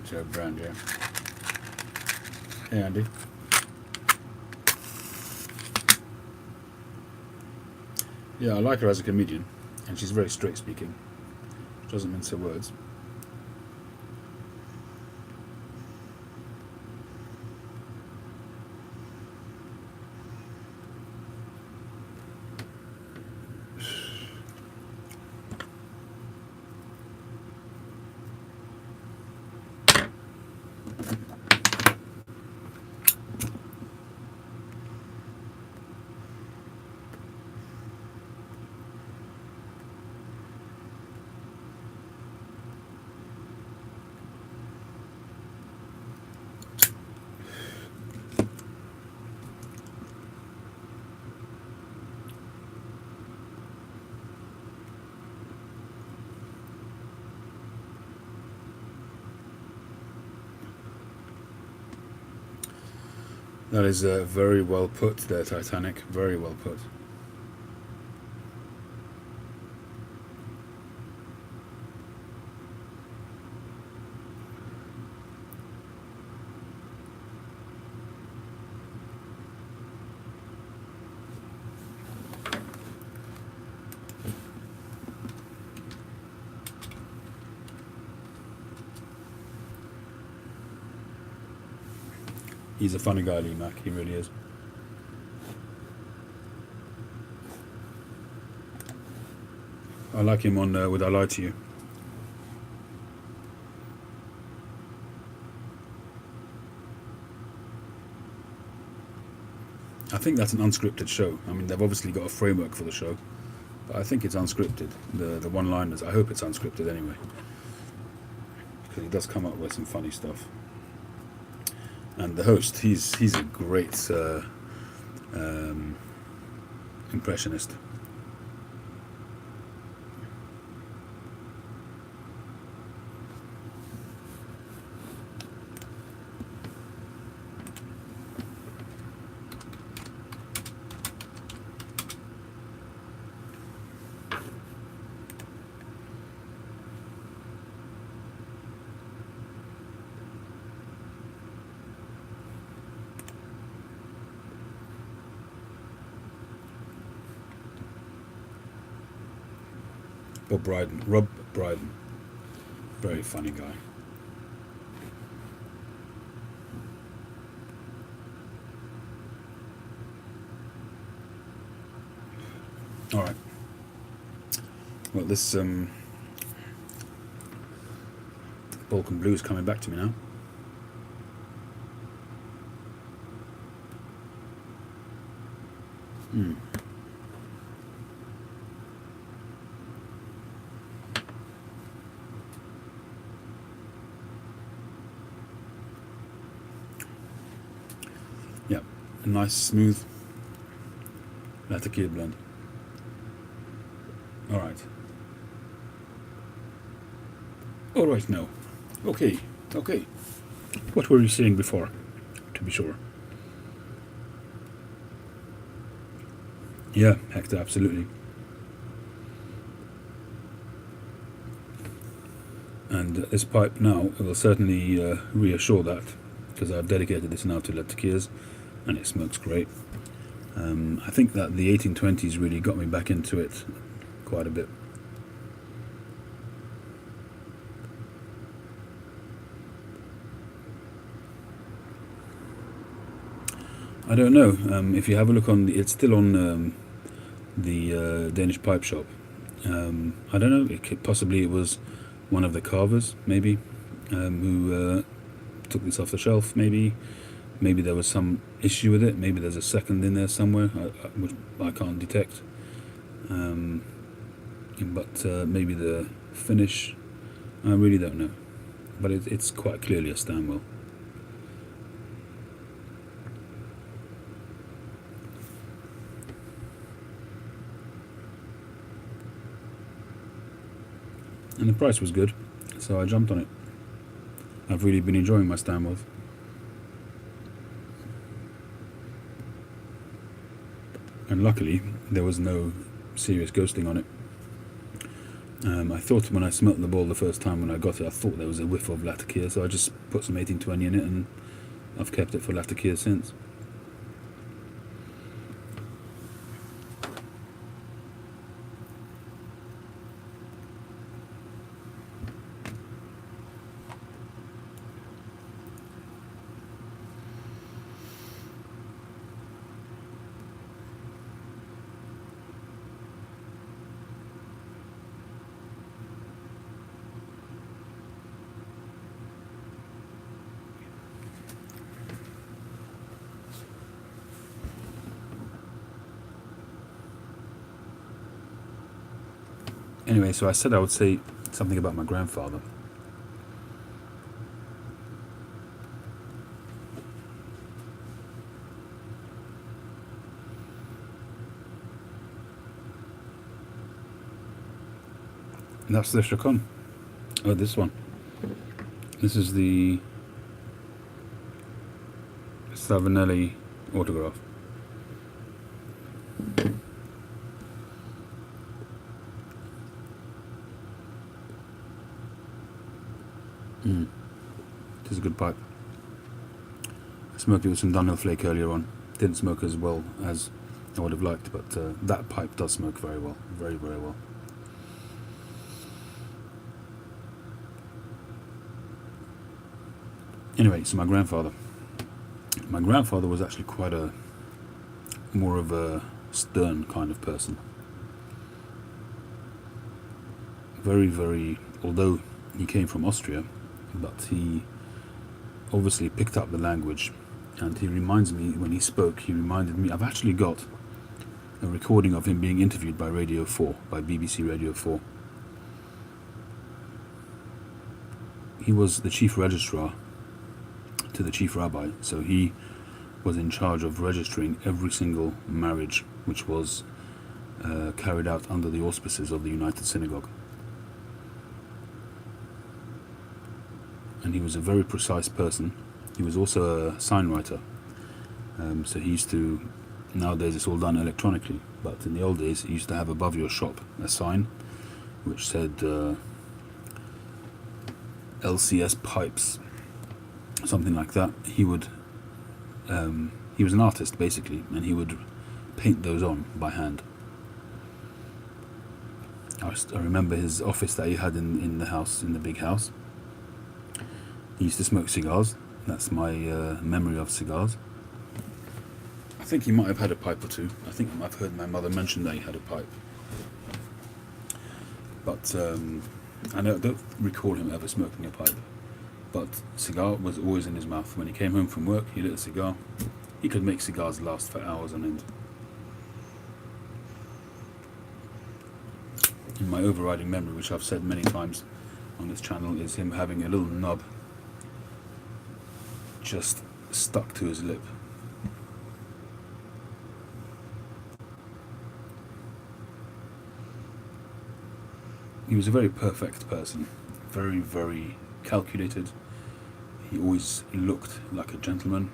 Joe Brand, yeah. Hey, Andy. Yeah, I like her as a comedian, and she's very straight speaking. She doesn't mince her words. That is very well put there, Titanic. Very well put. He's a funny guy, Lee Mack. He really is. I like him on Would I Lie to You? I think that's an unscripted show. I mean, they've obviously got a framework for the show, but I think it's unscripted. The one-liners. I hope it's unscripted anyway, because he does come up with some funny stuff. And the host, he's a great impressionist. Rob Brydon, very funny guy. All right. Well, this Balkan Blues coming back to me now. Yeah, a nice smooth Latakia blend. All right. All right now. Okay. What were you saying before, to be sure? Yeah, Hector, absolutely. And this pipe now will certainly reassure that, because I've dedicated this now to Latakias, and it smokes great. I think that the 1820s really got me back into it quite a bit. I don't know. If you have a look it's still on the Danish Pipe Shop. I don't know. Possibly it was one of the carvers, maybe, who took this off the shelf. Maybe there was some issue with it. Maybe there's a second in there somewhere, which I can't detect. But maybe the finish, I really don't know. But it's quite clearly a Stanwell. And the price was good, so I jumped on it. I've really been enjoying my Stanwells. And luckily, there was no serious ghosting on it. I thought when I smelt the ball the first time when I got it, I thought there was a whiff of Latakia, so I just put some 1820 in it, and I've kept it for Latakia since. Anyway, so I said I would say something about my grandfather. And that's the Chacon. Oh, this one. This is the Savinelli autograph. It is a good pipe. I smoked it with some Dunhill Flake earlier on. Didn't smoke as well as I would have liked, but that pipe does smoke very well. Very, very well. Anyway, so my grandfather. My grandfather was actually quite more of a stern kind of person. Very, very, although he came from Austria, but he obviously picked up the language, and he reminds me, when he spoke, he reminded me, I've actually got a recording of him being interviewed by Radio 4, by BBC Radio 4. He was the chief registrar to the chief rabbi, so he was in charge of registering every single marriage which was carried out under the auspices of the United Synagogue. And he was a very precise person. He was also a sign writer, so he used to, nowadays it's all done electronically, but in the old days he used to have above your shop a sign which said LCS pipes, something like that. He was an artist basically, and he would paint those on by hand. I remember his office that he had in the house, in the big house. He used to smoke cigars. That's my memory of cigars. I think he might have had a pipe or two. I think I've heard my mother mention that he had a pipe. But I don't recall him ever smoking a pipe. But cigar was always in his mouth. When he came home from work, he lit a cigar. He could make cigars last for hours on end. And my overriding memory, which I've said many times on this channel, is him having a little knob just stuck to his lip. He was a very perfect person, very, very calculated. He always looked like a gentleman.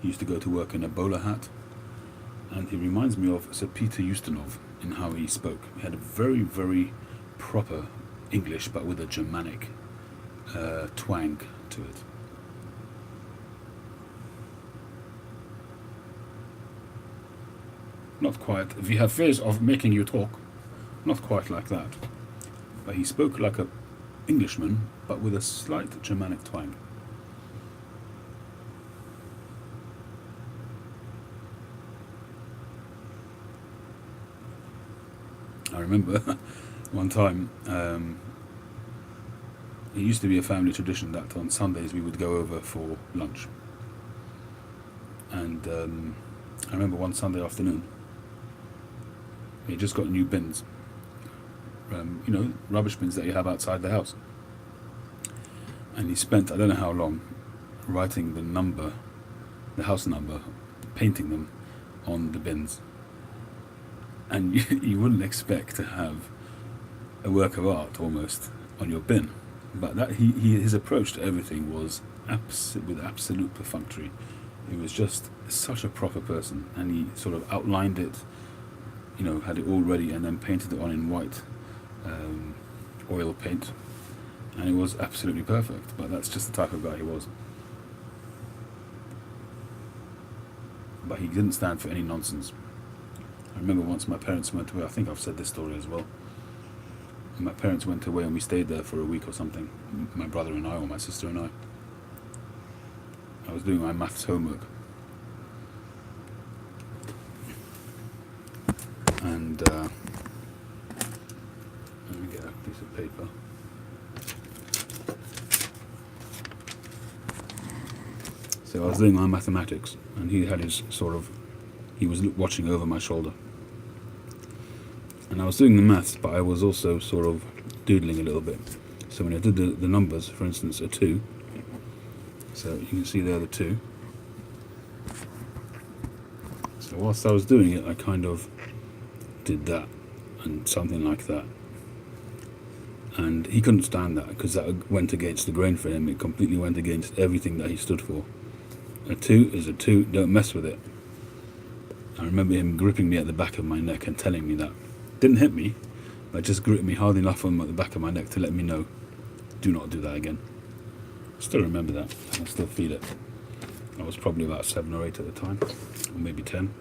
He used to go to work in a bowler hat, and he reminds me of Sir Peter Ustinov in how he spoke. He had a very, very proper English, but with a Germanic twang to it. Not quite, if you have fears of making you talk, not quite like that. But he spoke like an Englishman, but with a slight Germanic twang. remember one time, it used to be a family tradition that on Sundays we would go over for lunch. And I remember one Sunday afternoon, we just got new bins, rubbish bins that you have outside the house. And he spent, I don't know how long, writing the house number, painting them on the bins. And you wouldn't expect to have a work of art almost on your bin, but that his approach to everything was with absolute perfunctory. He was just such a proper person, and he sort of outlined it, had it all ready, and then painted it on in white oil paint, and it was absolutely perfect. But that's just the type of guy he was. But he didn't stand for any nonsense. I remember once my parents went away. I think I've said this story as well. My parents went away and we stayed there for a week or something. My brother and I, or my sister and I. I was doing my maths homework. And let me get a piece of paper. So I was doing my mathematics, and he had his he was watching over my shoulder. And I was doing the maths, but I was also sort of doodling a little bit. So when I did the numbers, for instance, a 2, so you can see there the 2. So whilst I was doing it, I kind of did that, and something like that. And he couldn't stand that, because that went against the grain for him. It completely went against everything that he stood for. A 2 is a 2, don't mess with it. I remember him gripping me at the back of my neck and telling me that. Didn't hit me, but just gripped me hard enough on the back of my neck to let me know, do not do that again. I still remember that, I still feel it. I was probably about 7 or 8 at the time, or maybe 10.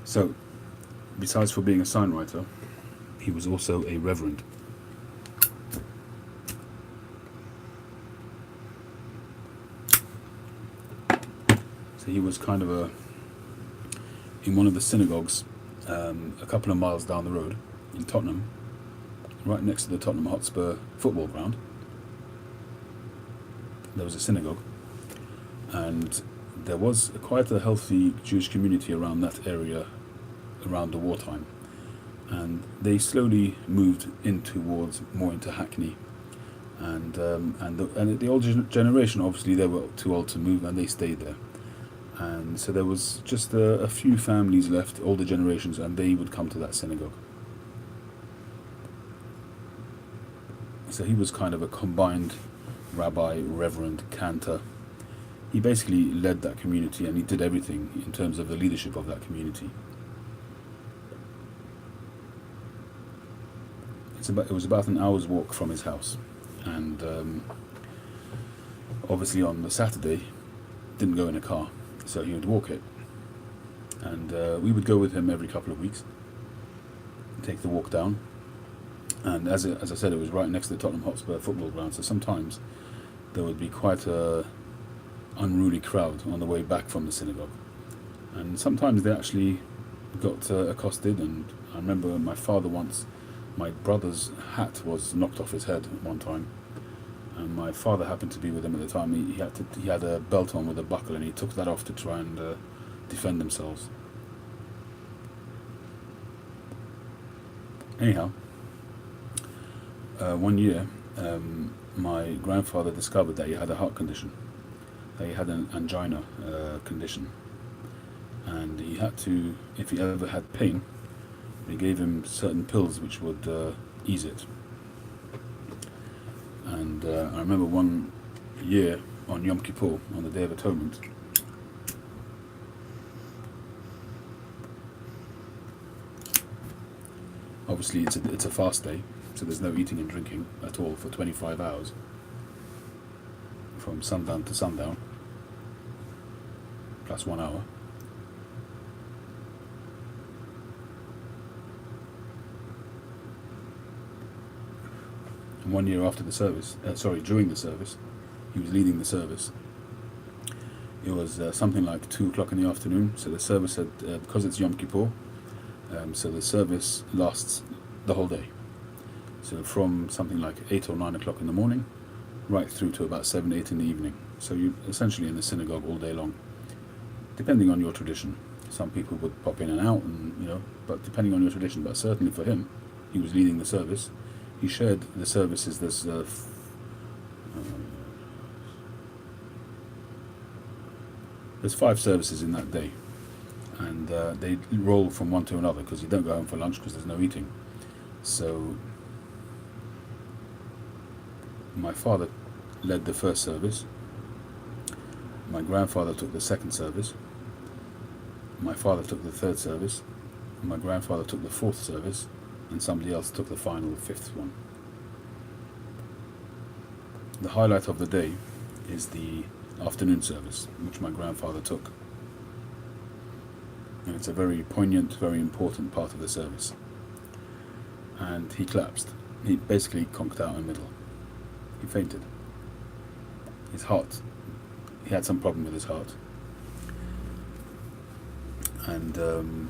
So, besides for being a sign writer, he was also a reverend. So he was kind of in one of the synagogues a couple of miles down the road in Tottenham, right next to the Tottenham Hotspur football ground. There was a synagogue, and there was quite a healthy Jewish community around that area around the wartime, and they slowly moved more into Hackney, and the older generation, obviously they were too old to move, and they stayed there. And so there was just a few families left, older generations, and they would come to that synagogue. So he was kind of a combined rabbi, reverend, cantor. He basically led that community, and he did everything in terms of the leadership of that community. It was about an hour's walk from his house, and obviously on the Saturday, didn't go in a car. So he would walk it, and we would go with him every couple of weeks, take the walk down. And as I said, it was right next to the Tottenham Hotspur football ground, so sometimes there would be quite a unruly crowd on the way back from the synagogue, and sometimes they actually got accosted. And I remember my brother's hat was knocked off his head one time, and my father happened to be with him at the time. He had a belt on with a buckle, and he took that off to try and defend themselves. Anyhow, one year, my grandfather discovered that he had a heart condition, that he had an angina condition, and he had to, if he ever had pain, they gave him certain pills which would ease it. And I remember one year on Yom Kippur, on the Day of Atonement, obviously it's a fast day, so there's no eating and drinking at all for 25 hours, from sundown to sundown, plus 1 hour. And one year after the service, during the service, he was leading the service. It was something like 2 o'clock in the afternoon, so the service had, because it's Yom Kippur, so the service lasts the whole day. So from something like 8 or 9 o'clock in the morning, right through to about 7, 8 in the evening. So you're essentially in the synagogue all day long, depending on your tradition. Some people would pop in and out, and but depending on your tradition. But certainly for him, he was leading the service. He shared the services. There's 5 services in that day, and they roll from one to another because you don't go home for lunch because there's no eating. So my father led the first service, my grandfather took the second service, my father took the third service, my grandfather took the fourth service, and somebody else took the final fifth one. The highlight of the day is the afternoon service, which my grandfather took. And it's a very poignant, very important part of the service. And he collapsed. He basically conked out in the middle. He fainted. His heart, he had some problem with his heart. And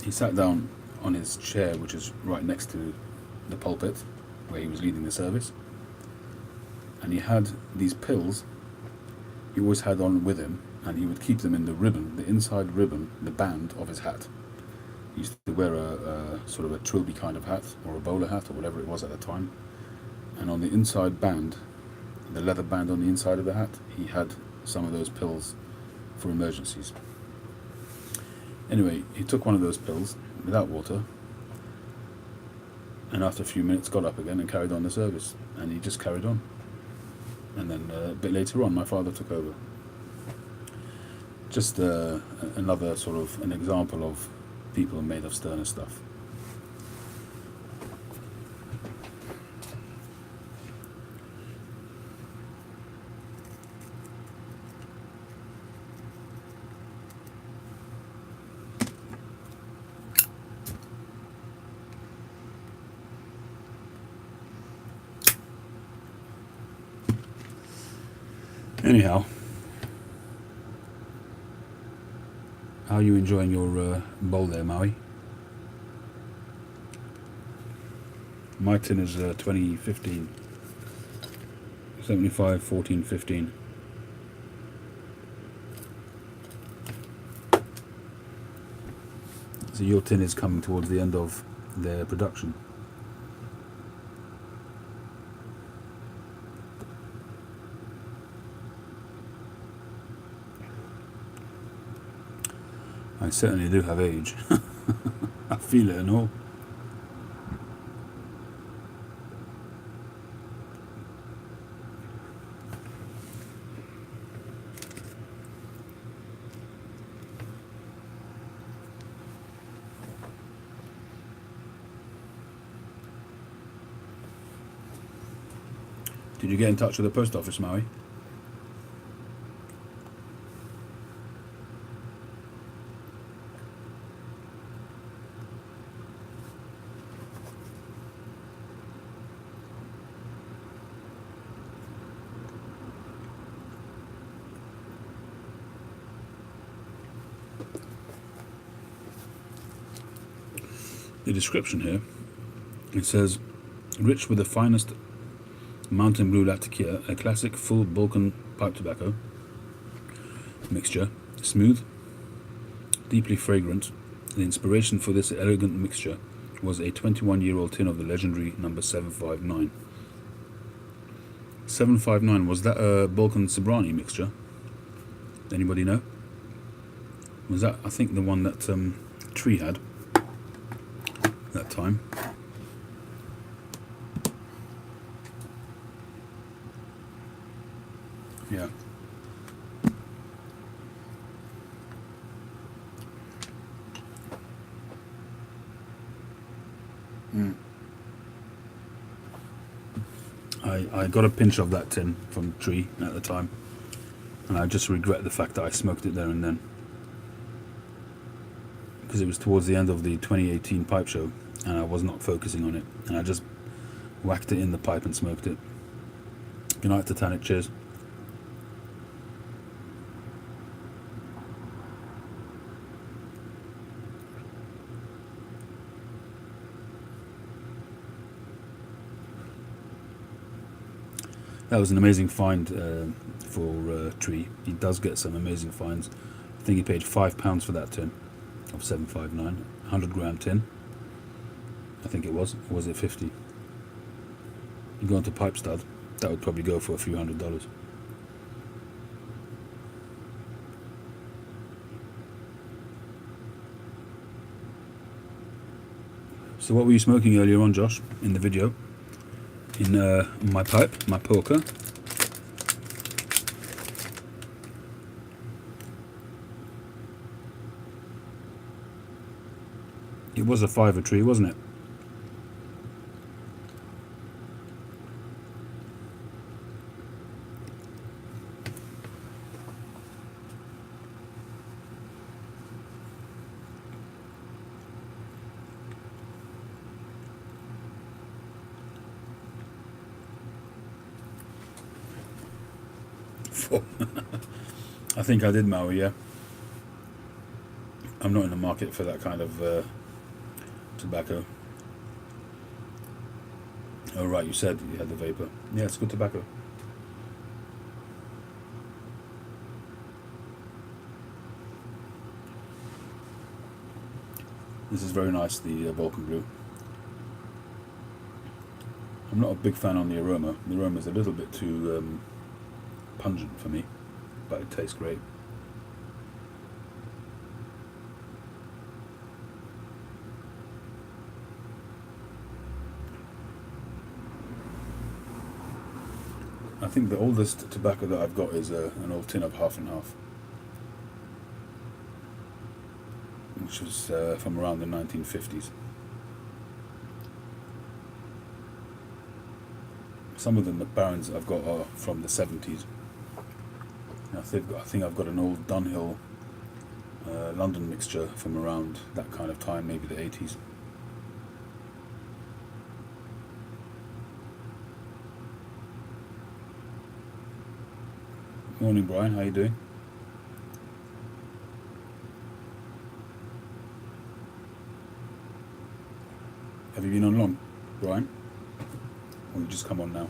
he sat down on his chair, which is right next to the pulpit where he was leading the service. And he had these pills he always had on with him, and he would keep them in the ribbon, the inside ribbon, the band of his hat. He used to wear a sort of a trilby kind of hat, or a bowler hat, or whatever it was at the time. And on the inside band, the leather band on the inside of the hat, he had some of those pills for emergencies. Anyway, he took one of those pills without water, and after a few minutes got up again and carried on the service. And he just carried on. And then a bit later on, my father took over. Just another sort of an example of people made of sterner stuff. Anyhow, how are you enjoying your bowl there, Maui? My tin is 2015, 75, 14, 15. So your tin is coming towards the end of their production. I certainly do have age. I feel it and all. Did you get in touch with the post office, Maui? The description here, it says, rich with the finest Mountain Blue Latakia, a classic full Balkan pipe tobacco mixture, smooth, deeply fragrant. The inspiration for this elegant mixture was a 21-year-old tin of the legendary number 759. 759, was that a Balkan Sobrani mixture? Anybody know? Was that, I think, the one that Tree had that time? Yeah. I got a pinch of that tin from Tree at the time, and I just regret the fact that I smoked it there and then, because it was towards the end of the 2018 pipe show and I was not focusing on it, and I just whacked it in the pipe and smoked it. Good night, Titanic. Cheers. That was an amazing find for Tree. He does get some amazing finds. I think he paid £5 for that tin of 759, 100-gram tin. I think it was. Or was it 50? You go into Pipe Stud, that would probably go for a few $100s. So what were you smoking earlier on, Josh, in the video? In my pipe, my poker. It was a fiver tree, wasn't it? I think I did Maui, yeah. I'm not in the market for that kind of tobacco. Oh right, you said you had the vapor. Yeah, it's good tobacco. This is very nice, the Vulcan Blue. I'm not a big fan on the aroma. The aroma is a little bit too pungent for me, but it tastes great. I think the oldest tobacco that I've got is an old tin of half and half, which was from around the 1950s. Some of the Barons I've got are from the 70s. I think I've got an old Dunhill London mixture from around that kind of time, maybe the 80s. Morning, Brian. How you doing? Have you been on long, Brian? Or you just come on now?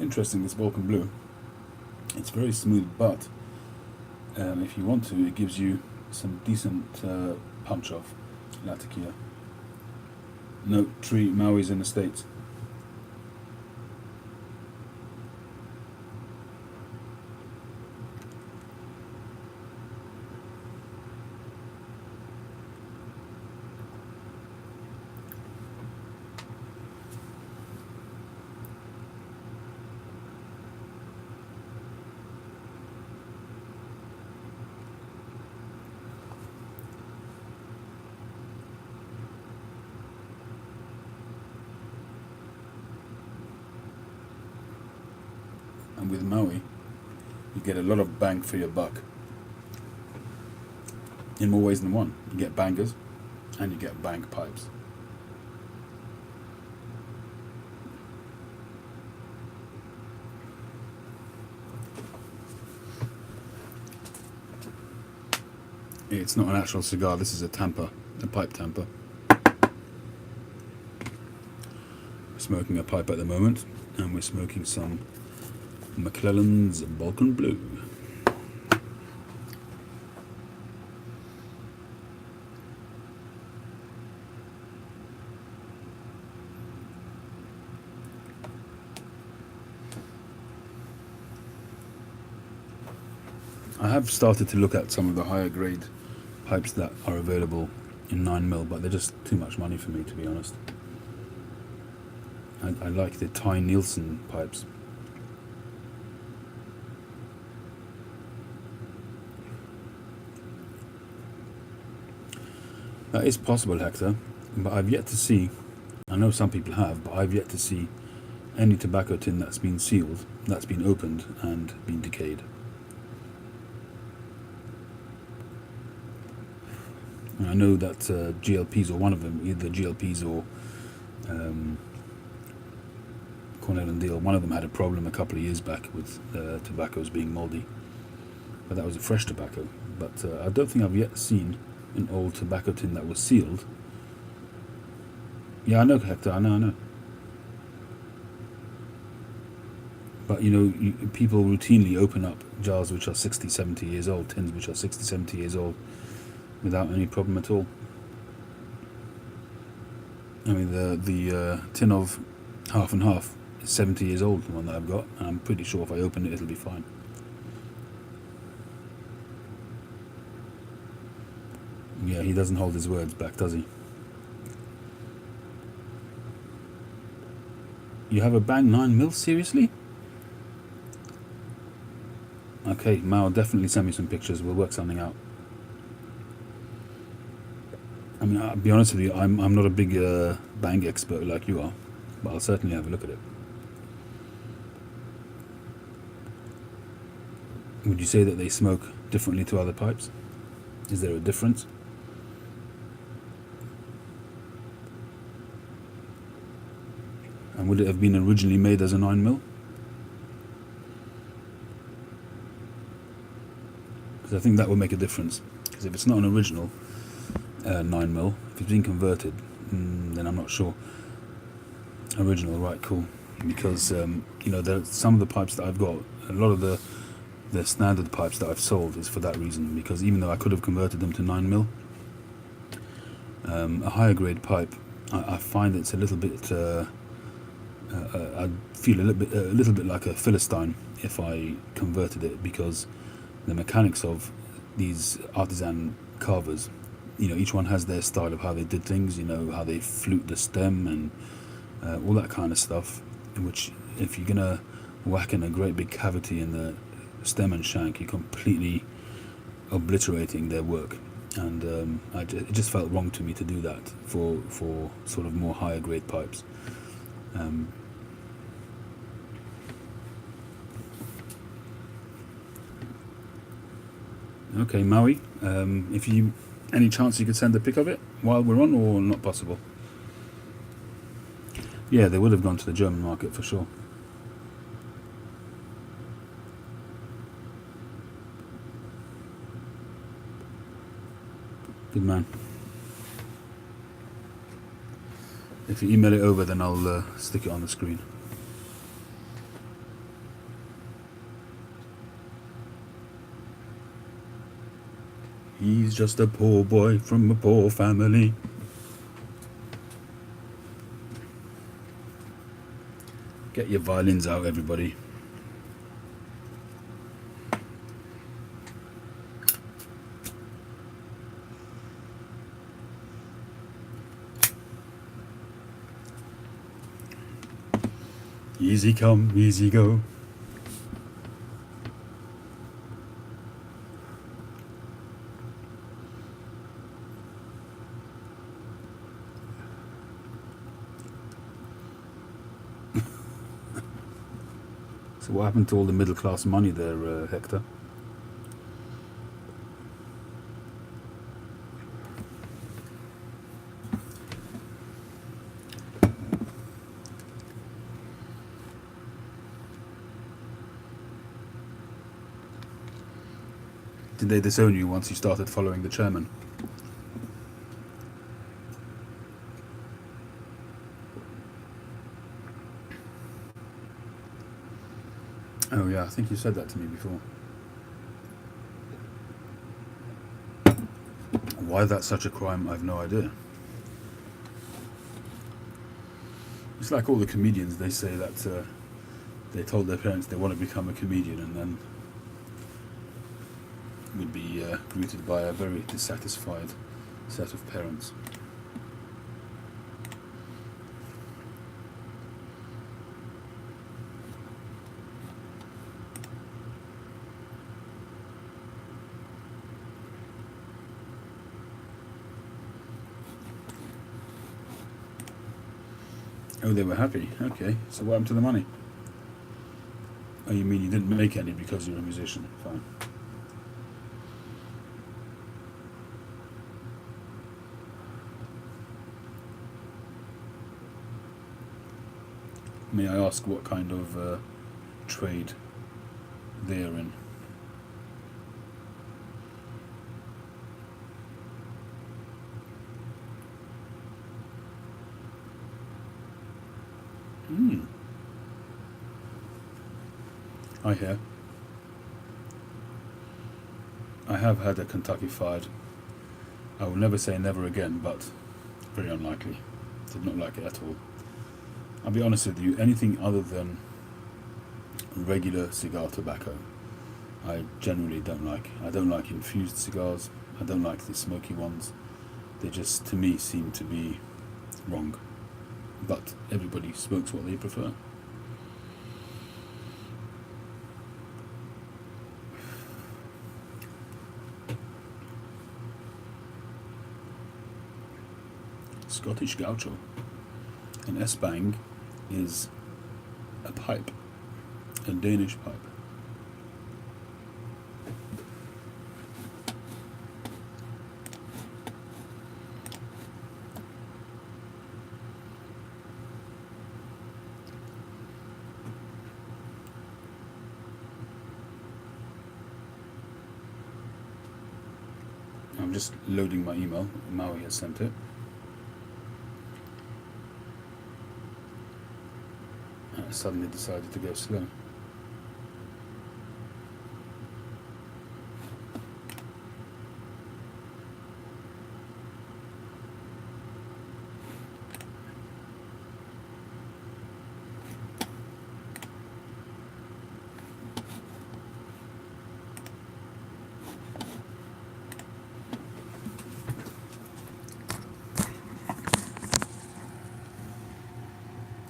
Interesting, this Vulcan Blue. It's very smooth, but if you want to, it gives you some decent punch of Latakia. No, Tree, Maui's in the States. And with Maui, you get a lot of bang for your buck. In more ways than one. You get bangers and you get bang pipes. It's not an actual cigar, this is a tamper, a pipe tamper. We're smoking a pipe at the moment, and we're smoking some McClelland's Vulcan Blue. I have started to look at some of the higher grade pipes that are available in 9mm, but they're just too much money for me, to be honest. I like the Ty Nielsen pipes. That is possible, Hector, but I've yet to see, I know some people have, but I've yet to see any tobacco tin that's been sealed, that's been opened and been decayed. And I know that GLPs, or one of them, either GLPs or Cornell and Deal, one of them had a problem a couple of years back with tobaccos being mouldy, but that was a fresh tobacco. But I don't think I've yet seen an old tobacco tin that was sealed. Yeah, I know, Hector, I know. But, you know, people routinely open up jars which are 60, 70 years old, tins which are 60, 70 years old, without any problem at all. I mean, the tin of half and half is 70 years old, the one that I've got, and I'm pretty sure if I open it, it'll be fine. Yeah, he doesn't hold his words back, does he? You have a Bang 9mm, seriously? Okay, Mao, definitely send me some pictures, we'll work something out. I mean, I'll be honest with you, I'm not a big Bang expert like you are, but I'll certainly have a look at it. Would you say that they smoke differently to other pipes? Is there a difference? And would it have been originally made as a 9mm? Because I think that would make a difference. Because if it's not an original 9mm, if it's been converted, then I'm not sure. Original, right, cool. Because you know, some of the pipes that I've got, a lot of the standard pipes that I've sold is for that reason. Because even though I could have converted them to 9mm, a higher grade pipe, I find it's a little bit. I feel a little bit like a Philistine if I converted it, because the mechanics of these artisan carvers, you know, each one has their style of how they did things. You know, how they flute the stem and all that kind of stuff. In which, if you're gonna whack in a great big cavity in the stem and shank, you're completely obliterating their work. And it just felt wrong to me to do that for sort of more higher grade pipes. Okay, Maui, if you any chance you could send a pic of it while we're on, or not possible? Yeah, they would have gone to the German market for sure. Good man. If you email it over, then I'll stick it on the screen. He's just a poor boy from a poor family. Get your violins out, everybody. Easy come, easy go. So what happened to all the middle class money there, Hector? Did they disown you once you started following the chairman? Oh yeah, I think you said that to me before. Why that's such a crime, I've no idea. It's like all the comedians, they say that they told their parents they want to become a comedian, and then would be greeted by a very dissatisfied set of parents. Oh, they were happy. Okay, so what happened to the money? Oh, you mean you didn't make any because you're a musician? Fine. May I ask what kind of trade they are in? Hmm. I hear. I have had a Kentucky Fried. I will never say never again, but very unlikely. Did not like it at all. I'll be honest with you, anything other than regular cigar tobacco, I generally don't like. I don't like infused cigars. I don't like the smoky ones. They just, to me, seem to be wrong. But everybody smokes what they prefer. Scottish Gaucho. An S-Bang is a pipe, a Danish pipe. I'm just loading my email. Maui has sent it. And I suddenly decided to go slow.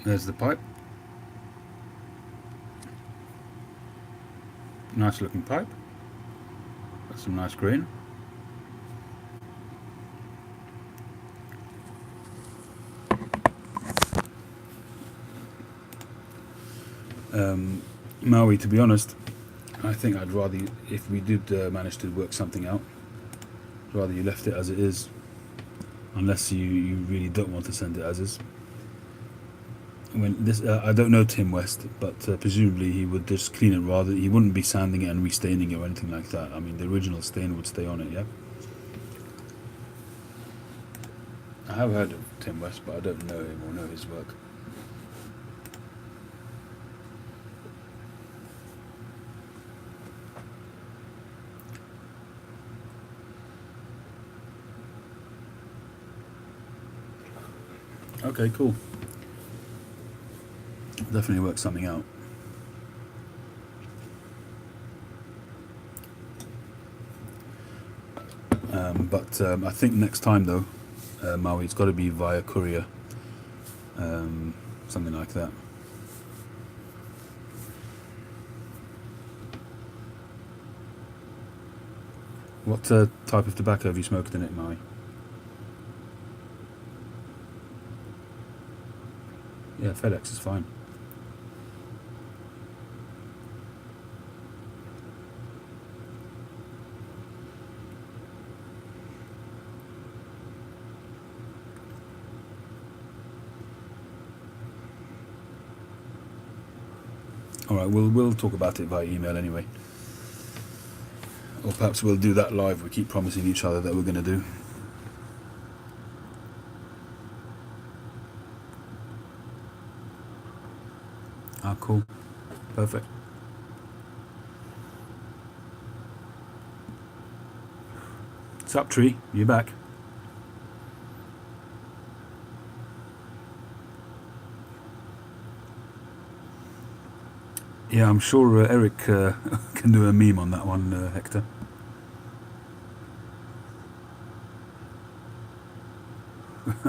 There's the pipe. Nice looking pipe. Got some nice grain. Maui, to be honest, I think I'd rather, if we did manage to work something out, rather you left it as it is, unless you really don't want to send it as is. When this, I don't know Tim West, but presumably he would just clean it rather. He wouldn't be sanding it and restaining it or anything like that. I mean, the original stain would stay on it. Yeah. I have heard of Tim West, but I don't know him or know his work. Okay, cool. Definitely work something out. But I think next time though, Maui, it's got to be via courier, something like that. What type of tobacco have you smoked in it, Maui? Yeah, FedEx is fine. All right, we'll talk about it via email anyway, or perhaps we'll do that live. We keep promising each other that we're going to do. Ah, cool, perfect. What's up, Tree? You back? Yeah, I'm sure Eric can do a meme on that one, Hector.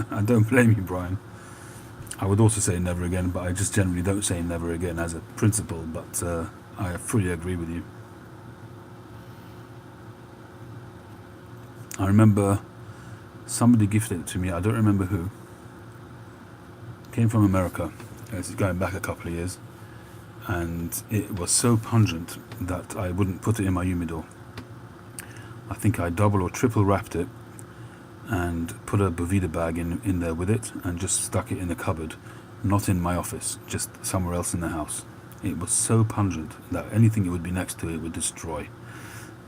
I don't blame you, Brian. I would also say never again, but I just generally don't say never again as a principle, but I fully agree with you. I remember somebody gifted it to me, I don't remember who, Came from America. This is going back a couple of years, and it was so pungent that I wouldn't put it in my humidor. I think I double or triple wrapped it and put a Boveda bag in there with it and just stuck it in the cupboard, not in my office, just somewhere else in the house. It was so pungent that anything that would be next to it would destroy.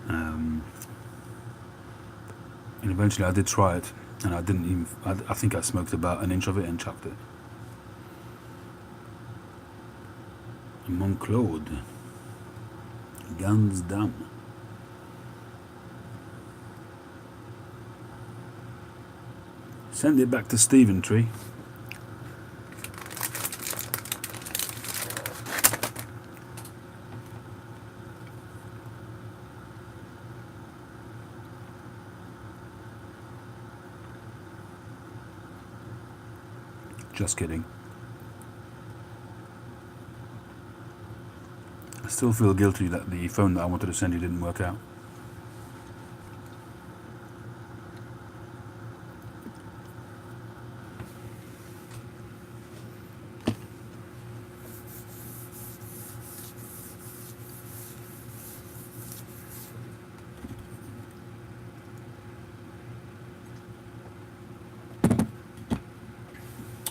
And eventually I did try it, and I didn't even, I think I smoked about an inch of it and chucked it. Montclaude, Ganz Dam. Send it back to Stephen Tree. Just kidding. I still feel guilty that the phone that I wanted to send you didn't work out.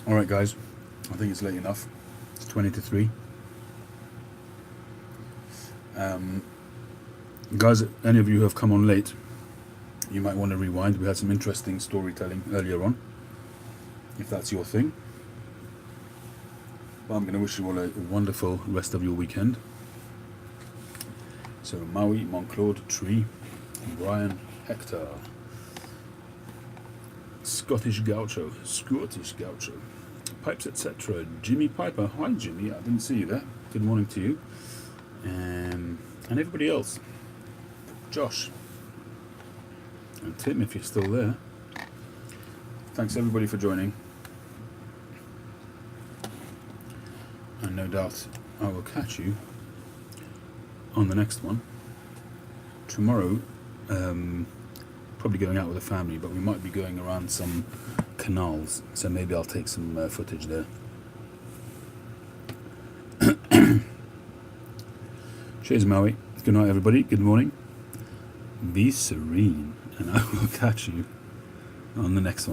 Alright guys, I think it's late enough. It's 20 to 3. Guys, any of you who have come on late, you might want to rewind. We had some interesting storytelling earlier on, if that's your thing. But I'm going to wish you all a wonderful rest of your weekend. So Maui, Montclaude, Tree, Brian, Hector, Scottish Gaucho, Pipes, etc. Jimmy Piper, hi Jimmy, I didn't see you there. Good morning to you. And everybody else. Josh. And Tim, if you're still there. Thanks everybody for joining. And no doubt I will catch you on the next one. Tomorrow, probably going out with the family, but we might be going around some canals, so maybe I'll take some footage there. Cheers, Maui. Good night, everybody. Good morning. Be serene, and I will catch you on the next one.